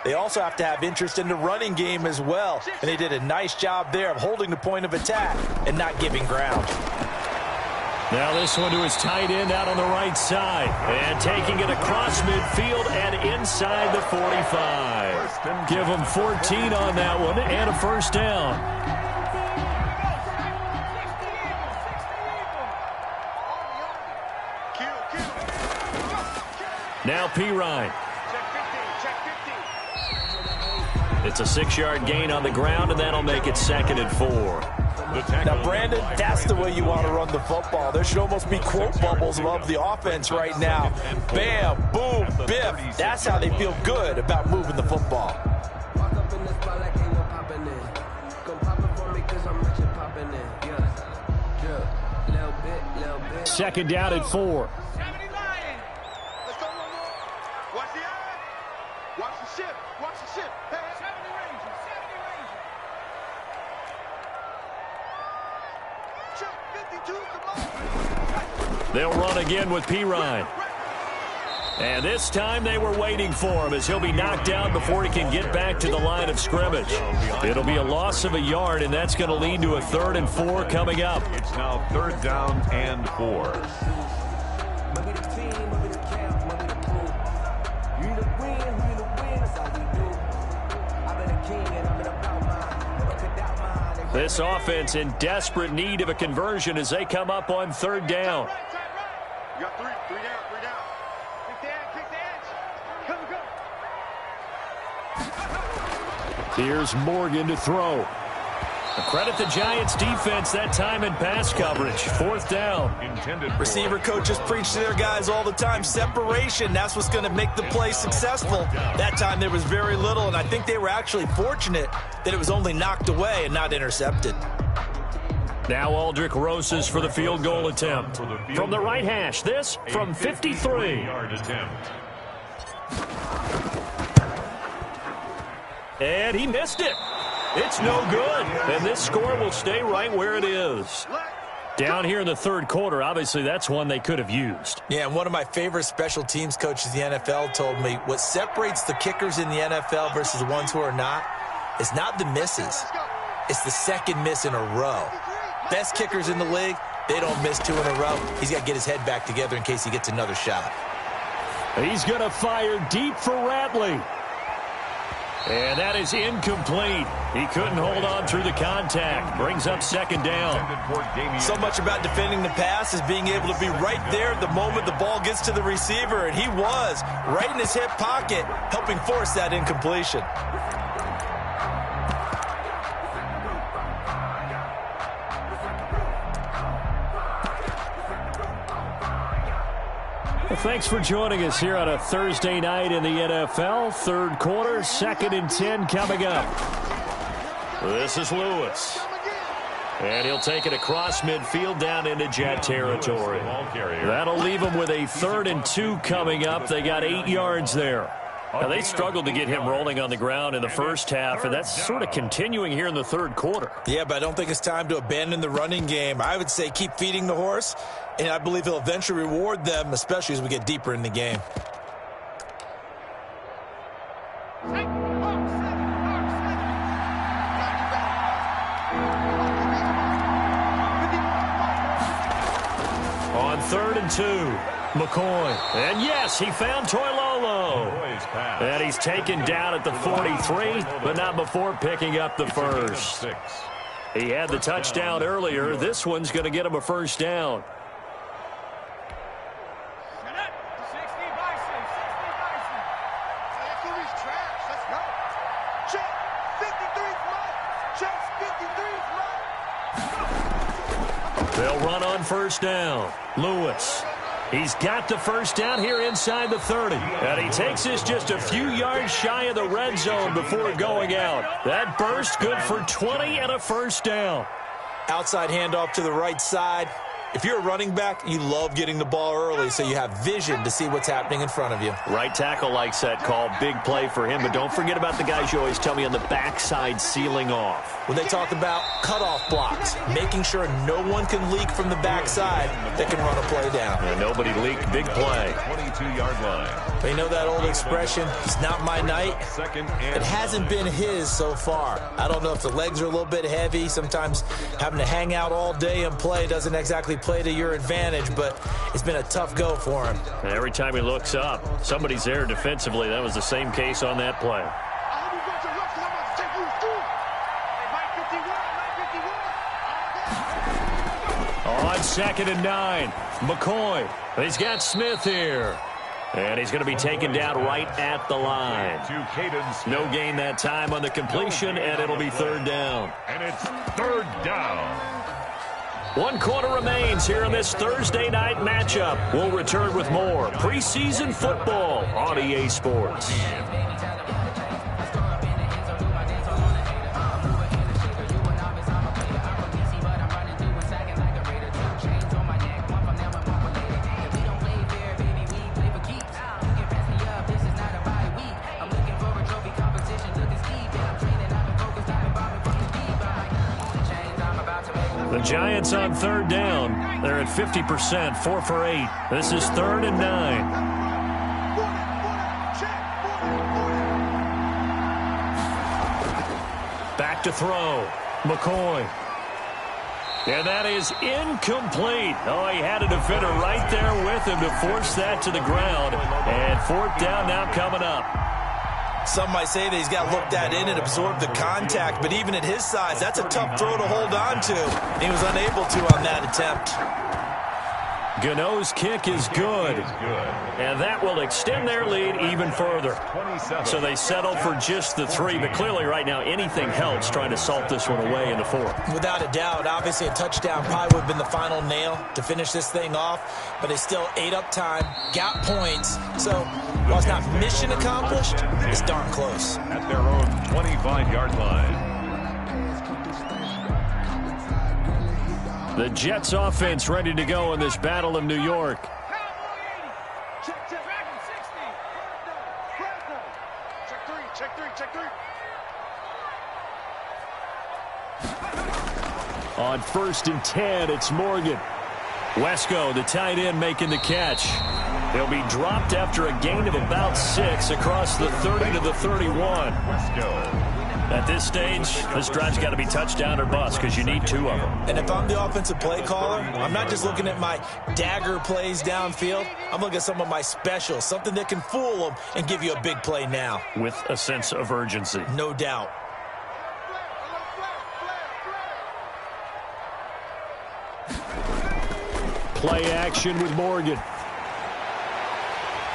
they also have to have interest in the running game as well. And they did a nice job there of holding the point of attack and not giving ground. Now this one to his tight end out on the right side. And taking it across midfield and inside the 45. Give him 14 on that one and a first down. Now Pirine. It's a 6-yard gain on the ground, and that'll make it 2nd and 4. Now, Brandon, that's the way you want to run the football. There should almost be quote bubbles above the offense right now. Bam, boom, biff. That's how they feel good about moving the football. Second down at 4. They'll run again with Pirine. And this time they were waiting for him as he'll be knocked down before he can get back to the line of scrimmage. It'll be a loss of a yard, and that's going to lead to a 3rd and 4 coming up. It's now 3rd down and 4. This offense in desperate need of a conversion as they come up on 3rd down. You got 3 down, 3 down. Kick the edge. Come. Here's Morgan to throw. Credit the Giants defense that time in pass coverage. 4th down. Receiver coaches preach to their guys all the time. Separation, that's what's going to make the play successful. That time there was very little, and I think they were actually fortunate that it was only knocked away and not intercepted. Now Aldrich Rosas for the field goal attempt. From the right hash, this from 53. And he missed it. It's no good. And this score will stay right where it is. Down here in the 3rd quarter, obviously that's one they could have used. Yeah, and one of my favorite special teams coaches in the NFL told me what separates the kickers in the NFL versus the ones who are not is not the misses. It's the 2nd miss in a row. Best kickers in the league, they don't miss 2 in a row. He's got to get his head back together in case he gets another shot. He's going to fire deep for Ratley. And that is incomplete. He couldn't hold on through the contact. Brings up 2nd down. So much about defending the pass is being able to be right there the moment the ball gets to the receiver. And he was right in his hip pocket, helping force that incompletion. Well, thanks for joining us here on a Thursday night in the NFL. 3rd quarter, 2nd and 10 coming up. This is Lewis. And he'll take it across midfield down into Jet territory. That'll leave him with a 3rd and 2 coming up. They got 8 yards there. Now, they struggled to get him rolling on the ground in the first half, and that's sort of continuing here in the 3rd quarter. Yeah, but I don't think it's time to abandon the running game. I would say keep feeding the horse, and I believe he'll eventually reward them, especially as we get deeper in the game. On 3rd and 2, McCoy. And yes, he found Toilolo low. And he's taken down at the 43, but not before picking up the first. He had the touchdown earlier. This one's going to get him a first down. They'll run on first down. Lewis. He's got the first down here inside the 30. And he takes this just a few yards shy of the red zone before going out. That burst good for 20 and a first down. Outside handoff to the right side. If you're a running back, you love getting the ball early so you have vision to see what's happening in front of you. Right tackle likes that call. Big play for him. But don't forget about the guys you always tell me on the backside sealing off. When they talk about cutoff blocks, making sure no one can leak from the backside that can run a play down. And nobody leaked. Big play. 22-yard line. But you know that old expression, it's not my night? It hasn't been his so far. I don't know if the legs are a little bit heavy. Sometimes having to hang out all day and play doesn't exactly play to your advantage, but it's been a tough go for him. And every time he looks up, somebody's there defensively. That was the same case on that play. On 2nd and 9, McCoy. He's got Smith here. And he's going to be taken down right at the line. No gain that time on the completion, and it'll be 3rd down. And it's 3rd down. 1 quarter remains here in this Thursday night matchup. We'll return with more preseason football on EA Sports. The Giants on 3rd down. They're at 50%, 4 for 8. This is 3rd and 9. Back to throw. McCoy. And that is incomplete. Oh, he had a defender right there with him to force that to the ground. And 4th down now coming up. Some might say that he's got to look that in and absorb the contact, but even at his size, that's a tough throw to hold on to. He was unable to on that attempt. Gano's kick is good. And that will extend their lead even further. So they settle for just the 3, but clearly right now anything helps trying to salt this one away in the 4th. Without a doubt, obviously a touchdown probably would have been the final nail to finish this thing off, but they still ate up time, got points. So while it's not mission accomplished, it's darn close. At their own 25-yard line. The Jets offense ready to go in this battle of New York. On 1st and 10, it's Morgan. Wesco, the tight end, making the catch. He'll be dropped after a gain of about 6 across the 30 to the 31. At this stage, this drive's got to be touchdown or bust because you need 2 of them. And if I'm the offensive play caller, I'm not just looking at my dagger plays downfield. I'm looking at some of my specials, something that can fool them and give you a big play now. With a sense of urgency. No doubt. Play action with Morgan.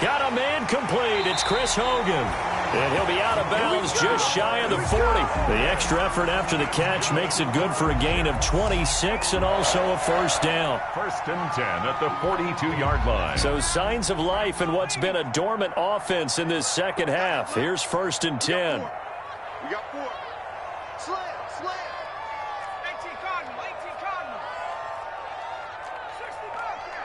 Got a man complete. It's Chris Hogan. And he'll be out of bounds just shy of the 40. The extra effort after the catch makes it good for a gain of 26 and also a first down. 1st and 10 at the 42-yard line. So signs of life in what's been a dormant offense in this second half. Here's 1st and 10. We got 4. Slam. 18 Cardinal. 60 Bobcat.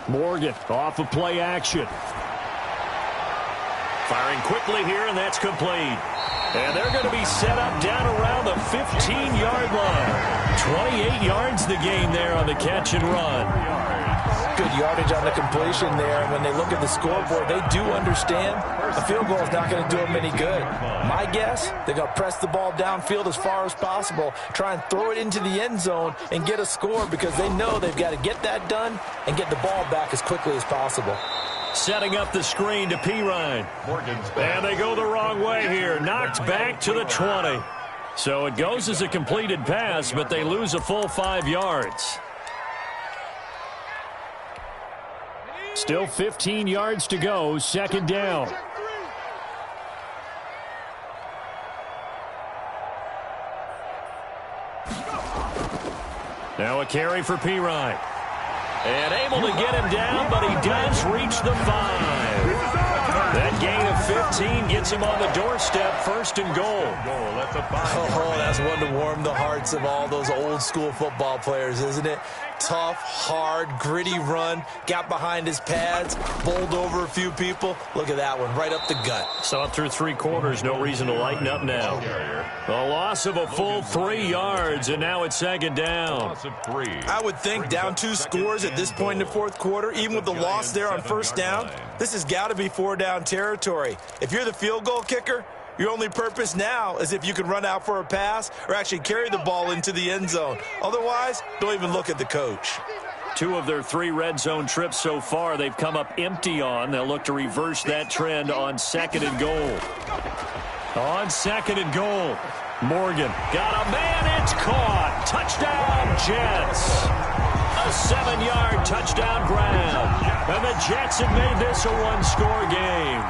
Morgan off of play action. Firing quickly here, and that's complete. And they're going to be set up down around the 15-yard line. 28 yards the game there on the catch and run. good yardage on the completion there. And when they look at the scoreboard, they do understand a field goal is not going to do them any good. My guess, they're going to press the ball downfield as far as possible, try and throw it into the end zone and get a score because they know they've got to get that done and get the ball back as quickly as possible. Setting up the screen to Pirine. And they go the wrong way here. Knocked back to the 20. So it goes as a completed pass, but they lose a full 5 yards. Still 15 yards to go, second down. Now a carry for Pirine. And able to get him down, but he does reach the 5. That gain of 15 gets him on the doorstep, first and goal. Oh, that's one to warm the hearts of all those old school football players, isn't it? Tough, hard, gritty run, got behind his pads, bowled over a few people. Look at that one, right up the gut. Saw it through 3 quarters, no reason to lighten up now. A loss of a full 3 yards, and now it's second down. I would think down 2 scores at this point in the fourth quarter, even with the loss there on first down, this has got to be 4-down territory. If you're the field goal kicker, your only purpose now is if you can run out for a pass or actually carry the ball into the end zone. Otherwise, don't even look at the coach. 2 of their 3 red zone trips so far they've come up empty on. They'll look to reverse that trend on second and goal. On second and goal. Morgan got a man. It's caught. Touchdown, Jets. A 7-yard touchdown grab. And the Jets have made this a 1-score game.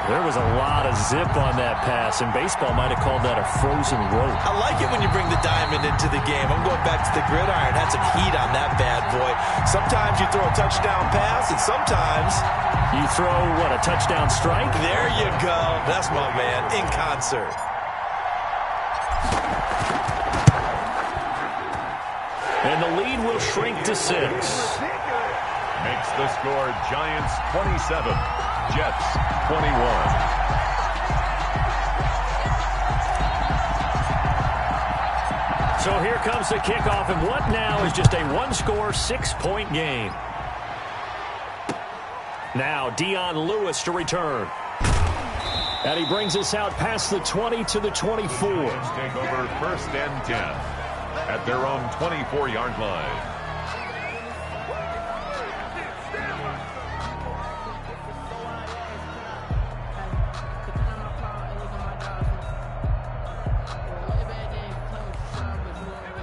There was a lot of zip on that pass, and baseball might have called that a frozen rope. I like it when you bring the diamond into the game. I'm going back to the gridiron. Had some heat on that bad boy. Sometimes you throw a touchdown pass, and sometimes you throw, what, a touchdown strike? There you go. That's my man, in concert. And the lead will shrink to 6. Makes the score Giants 27. Jets 21. So here comes the kickoff, and what now is just a 1-score, 6-point game. Now Dion Lewis to return. And he brings us out past the 20 to the 24. Giants take over first and 10 at their own 24-yard line.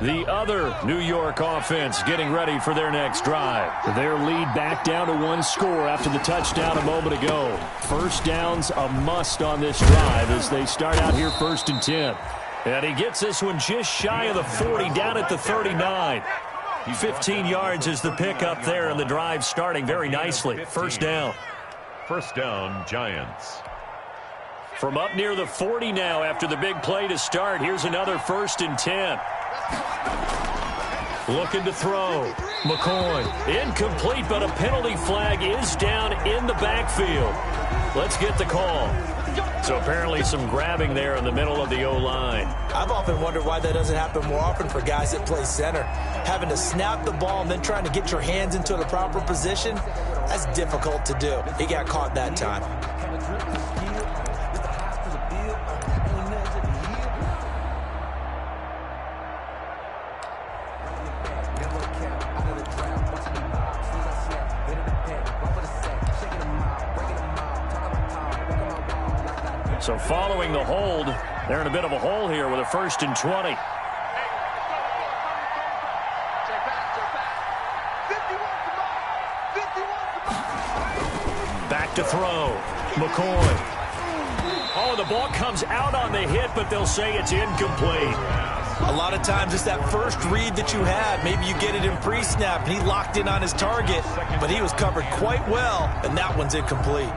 The other New York offense getting ready for their next drive. Their lead back down to 1 score after the touchdown a moment ago. First down's a must on this drive as they start out here first and 10. And he gets this one just shy of the 40, down at the 39. 15 yards is the pickup there, and the drive starting very nicely. First down. First down, Giants. From up near the 40 now after the big play to start. Here's another first and 10. Looking to throw. McCoy. Incomplete, but a penalty flag is down in the backfield. Let's get the call. So apparently some grabbing there in the middle of the O-line. I've often wondered why that doesn't happen more often for guys that play center. Having to snap the ball and then trying to get your hands into the proper position, that's difficult to do. He got caught that time. So following the hold, they're in a bit of a hole here with a first and 20. Back to throw. McCoy. Oh, the ball comes out on the hit, but they'll say it's incomplete. A lot of times it's that first read that you have. Maybe you get it in pre-snap, and he locked in on his target, but he was covered quite well, and that one's incomplete.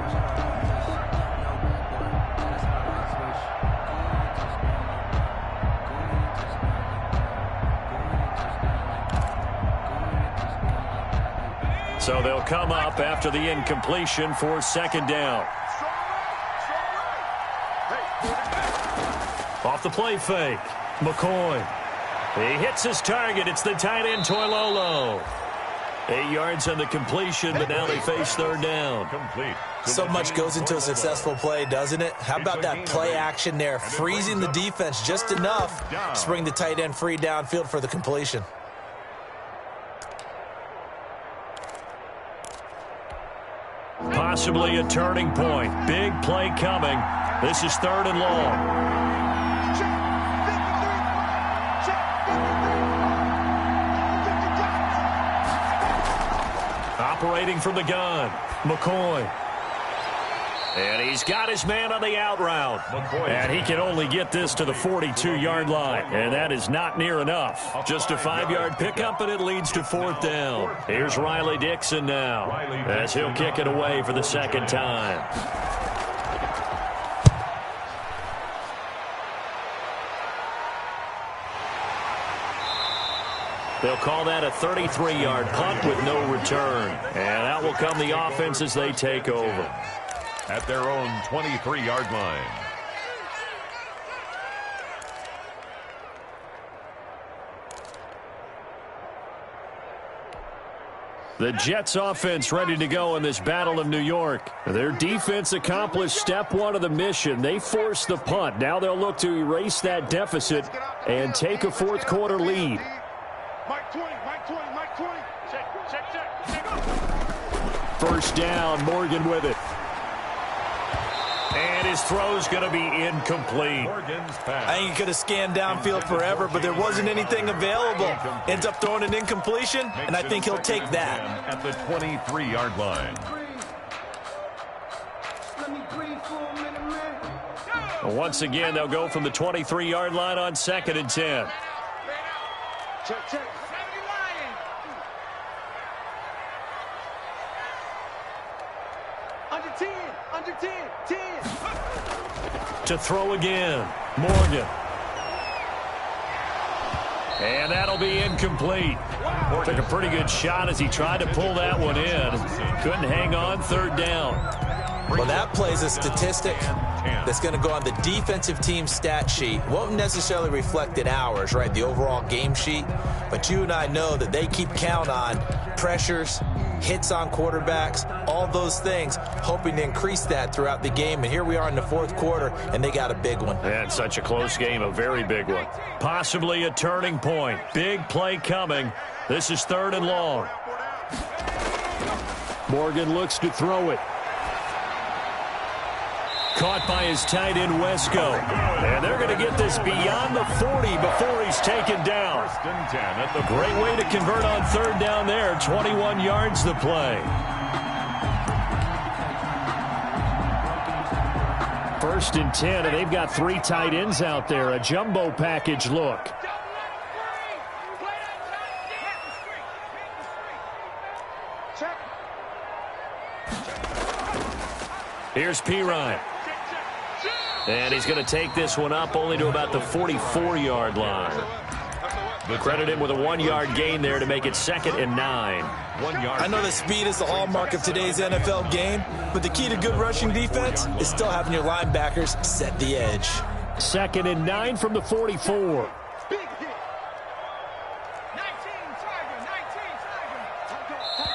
So they'll come up after the incompletion for second down. Off the play fake. McCoy. He hits his target. It's the tight end, Toilolo. 8 yards on the completion, but now they face third down. Complete. So much goes into a successful play, doesn't it? How about that play action there, freezing the defense just enough to bring the tight end free downfield for the completion. Possibly a turning point. Big play coming. This is third and long. Operating from the gun, McCoy. And he's got his man on the out route. And he can only get this to the 42-yard line. And that is not near enough. Just a 5-yard pickup, and it leads to fourth down. Here's Riley Dixon now, as he'll kick it away for the second time. They'll call that a 33-yard punt with no return. And out will come the offense as they take over. At their own 23-yard line. The Jets offense ready to go in this Battle of New York. Their defense accomplished step one of the mission. They forced the punt. Now they'll look to erase that deficit and take a fourth quarter lead. Mike 20, Mike 20, Mike 20. Check. First down, Morgan with it. And his throw's going to be incomplete. I think he could have scanned downfield forever, but there wasn't anything available. Ends up throwing an incompletion, and I think he'll take that. At the 23-yard line. Once again, they'll go from the 23-yard line on 2nd and 10. Check. Under 10. To throw again, Morgan. And that'll be incomplete. Took a pretty good shot as he tried to pull that one in. Couldn't hang on, third down. Well, that plays a statistic that's going to go on the defensive team stat sheet. Won't necessarily reflect in ours, right, the overall game sheet. But you and I know that they keep count on pressures, hits on quarterbacks, all those things, hoping to increase that throughout the game. And here we are in the fourth quarter, and they got a big one. And such a close game, a very big one. Possibly a turning point. Big play coming. This is third and long. Morgan looks to throw it. Caught by his tight end, Wesco. And they're going to get this beyond the 40 before he's taken down. Great way to convert on third down there. 21 yards the play. First and 10, and they've got 3 tight ends out there. A jumbo package look. Here's Pirine. And he's going to take this one up only to about the 44-yard line. Credit him with a 1-yard gain there to make it 2nd and 9. 1 yard. I know that speed is the hallmark of today's NFL game, but the key to good rushing defense is still having your linebackers set the edge. 2nd and 9 from the 44.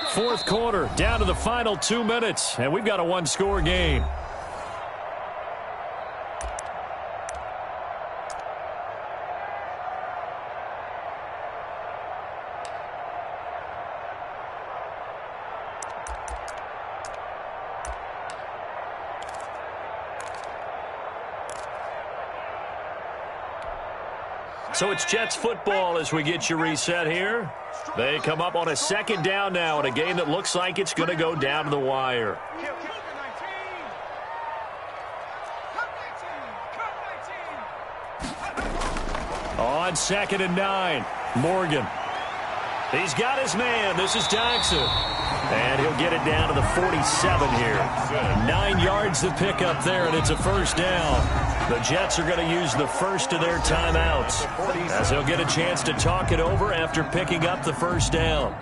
Fourth quarter, down to the final 2 minutes, and we've got a 1-score game. So it's Jets football as we get you reset here. They come up on a 2nd down now in a game that looks like it's going to go down to the wire. On 2nd and 9, Morgan. He's got his man. This is Jackson. And he'll get it down to the 47 here. 9 yards to pick up there, and it's a first down. The Jets are going to use the first of their timeouts as they'll get a chance to talk it over after picking up the first down.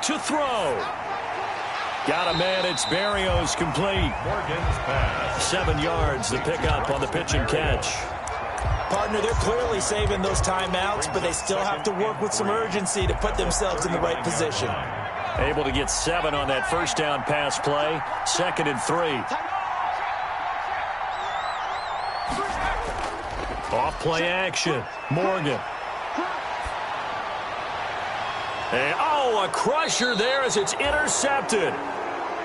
to throw. Got a man. It's Barrios complete. Morgan's pass. 7 yards, the pickup on the pitch and catch. Partner, they're clearly saving those timeouts, but they still have to work with some urgency to put themselves in the right position. Able to get 7 on that first down pass play. 2nd and 3. Off play action. Morgan. And, a crusher there as it's intercepted.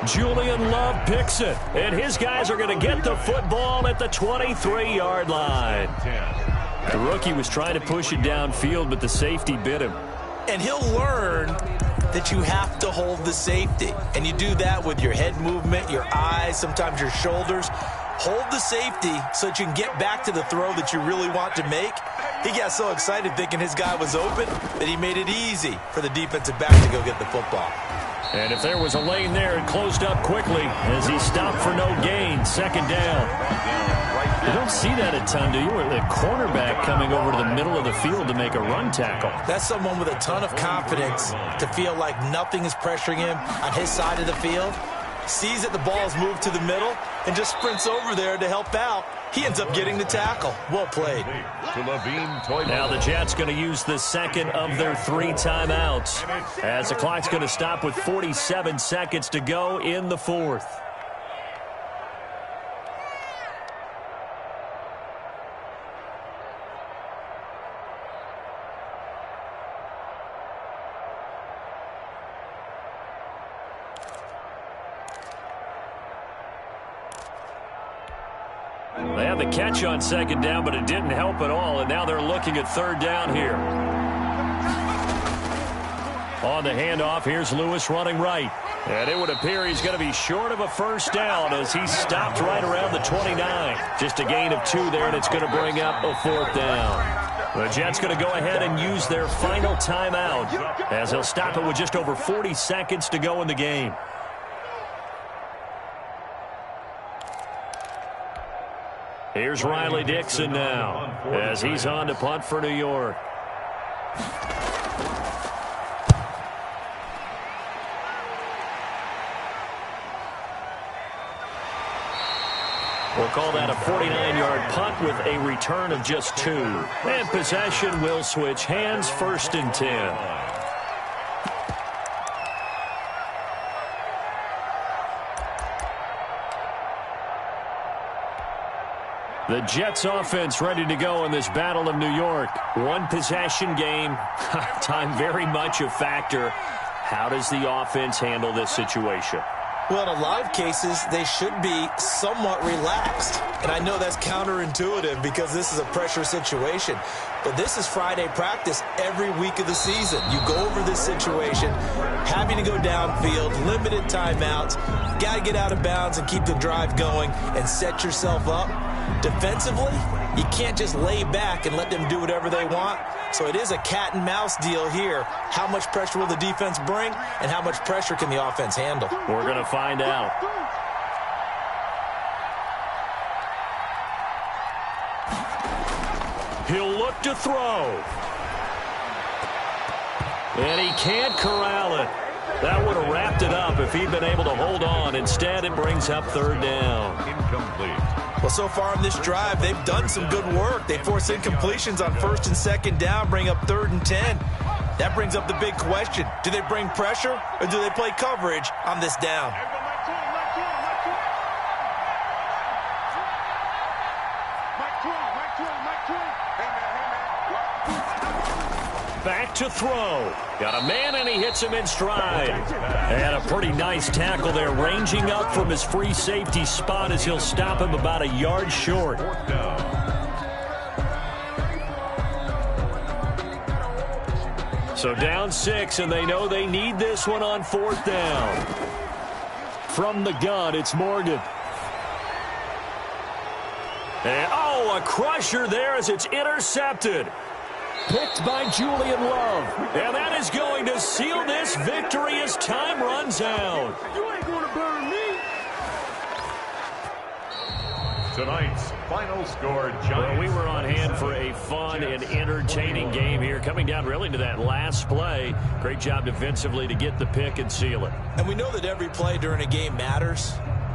Julian Love picks it, and his guys are going to get the football at the 23-yard line. The rookie was trying to push it downfield, but the safety bit him. And he'll learn that you have to hold the safety. And you do that with your head movement, your eyes, sometimes your shoulders. Hold the safety so that you can get back to the throw that you really want to make. He got so excited thinking his guy was open that he made it easy for the defensive back to go get the football. And if there was a lane there, it closed up quickly as he stopped for no gain. 2nd down. You don't see that a ton, do you? Or the cornerback coming over to the middle of the field to make a run tackle. That's someone with a ton of confidence to feel like nothing is pressuring him on his side of the field. Sees that the ball is moved to the middle and just sprints over there to help out. He ends up getting the tackle. Well played. Now the Jets going to use the 2nd of their 3 timeouts as the clock's going to stop with 47 seconds to go in the 4th. They had the catch on 2nd down, but it didn't help at all, and now they're looking at 3rd down here. On the handoff, here's Lewis running right. And it would appear he's going to be short of a 1st down as he stopped right around the 29. Just a gain of 2 there, and it's going to bring up a 4th down. The Jets going to go ahead and use their final timeout as they'll stop it with just over 40 seconds to go in the game. Here's Riley Dixon now as he's on to punt for New York. We'll call that a 49-yard punt with a return of just 2. And possession will switch hands. 1st and 10. The Jets offense ready to go in this Battle of New York. 1 possession game. Time very much a factor. How does the offense handle this situation? Well, in a lot of cases, they should be somewhat relaxed. And I know that's counterintuitive because this is a pressure situation. But this is Friday practice every week of the season. You go over this situation, having to go downfield, limited timeouts, got to get out of bounds and keep the drive going and set yourself up. Defensively, you can't just lay back and let them do whatever they want. So it is a cat and mouse deal here. How much pressure will the defense bring and how much pressure can the offense handle? We're going to find out. He'll look to throw. And he can't corral it. That would have wrapped it up if he'd been able to hold on. Instead, it brings up 3rd down. Incomplete. Well, so far in this drive, they've done some good work. They force incompletions on 1st and 2nd down, bring up 3rd and 10. That brings up the big question. Do they bring pressure or do they play coverage on this down? Back to throw. Got a man, and he hits him in stride. And a pretty nice tackle there, ranging up from his free safety spot as he'll stop him about a yard short. So down 6, and they know they need this one on 4th down. From the gun, it's Morgan. And, a crusher there as it's intercepted. Picked by Julian Love. And that is going to seal this victory as time runs out. You ain't going to burn me. tonight's final score, Giants. Well, we were on hand for a fun and entertaining game here, coming down really to that last play. Great job defensively to get the pick and seal it. And we know that every play during a game matters.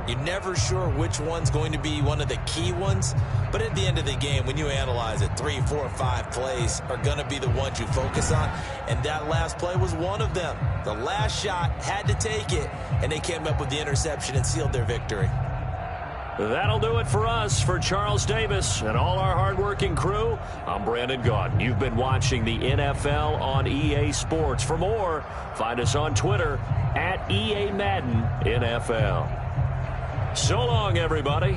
You're never sure which one's going to be one of the key ones. But at the end of the game, when you analyze it, 3, 4, 5 plays are going to be the ones you focus on. And that last play was one of them. The last shot had to take it, and they came up with the interception and sealed their victory. That'll do it for us. For Charles Davis and all our hardworking crew, I'm Brandon Gaudin. You've been watching the NFL on EA Sports. For more, find us on Twitter at EA Madden NFL. So long, everybody.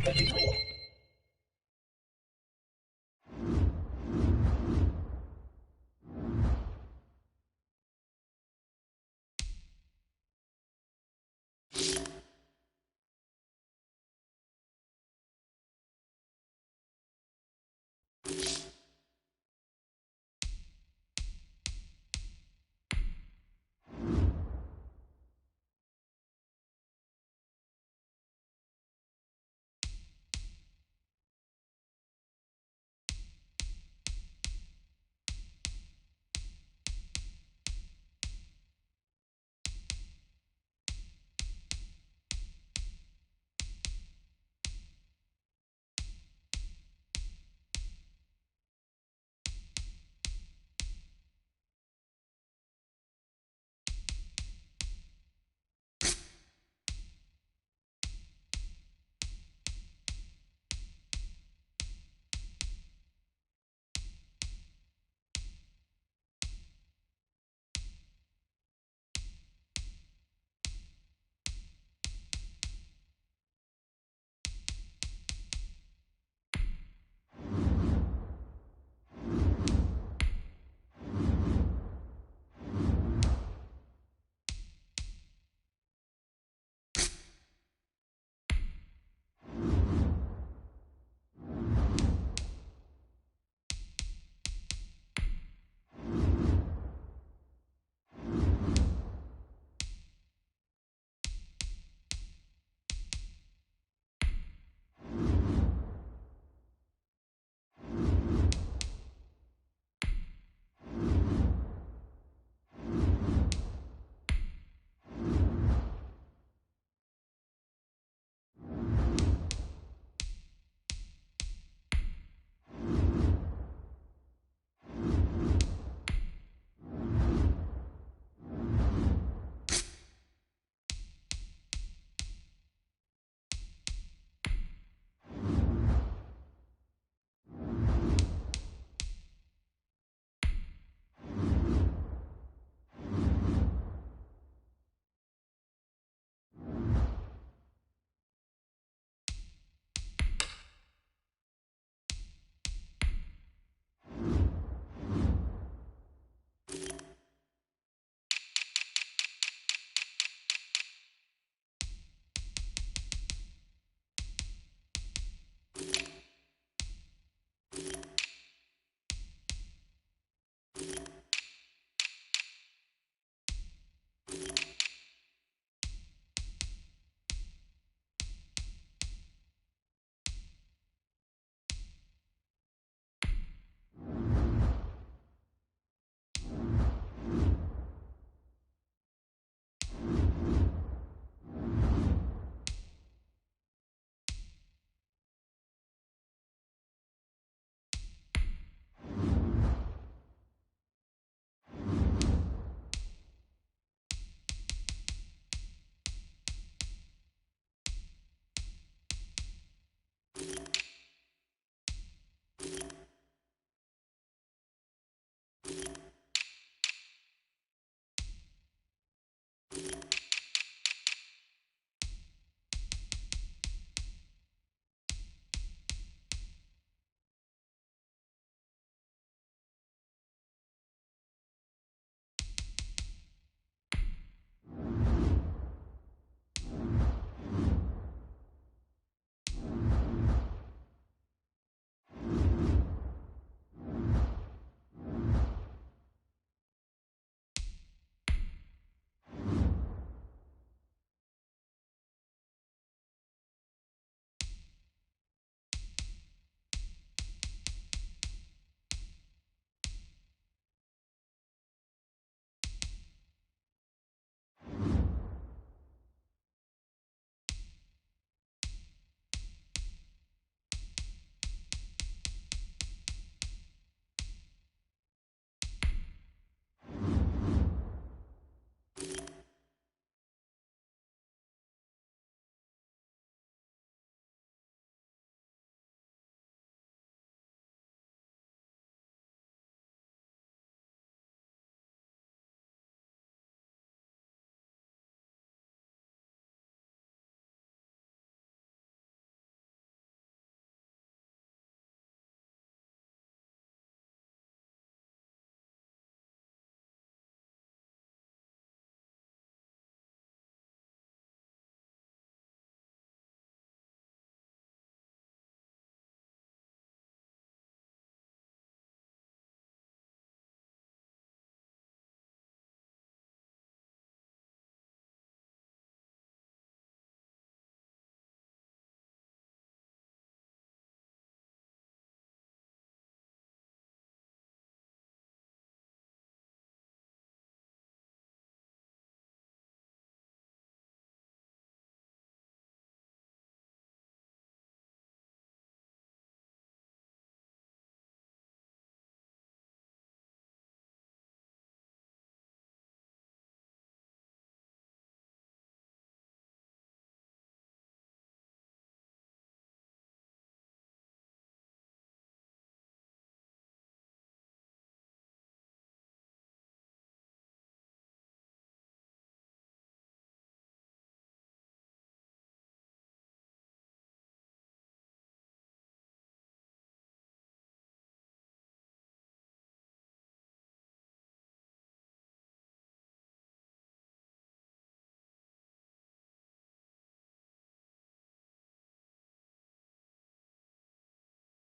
Thank you.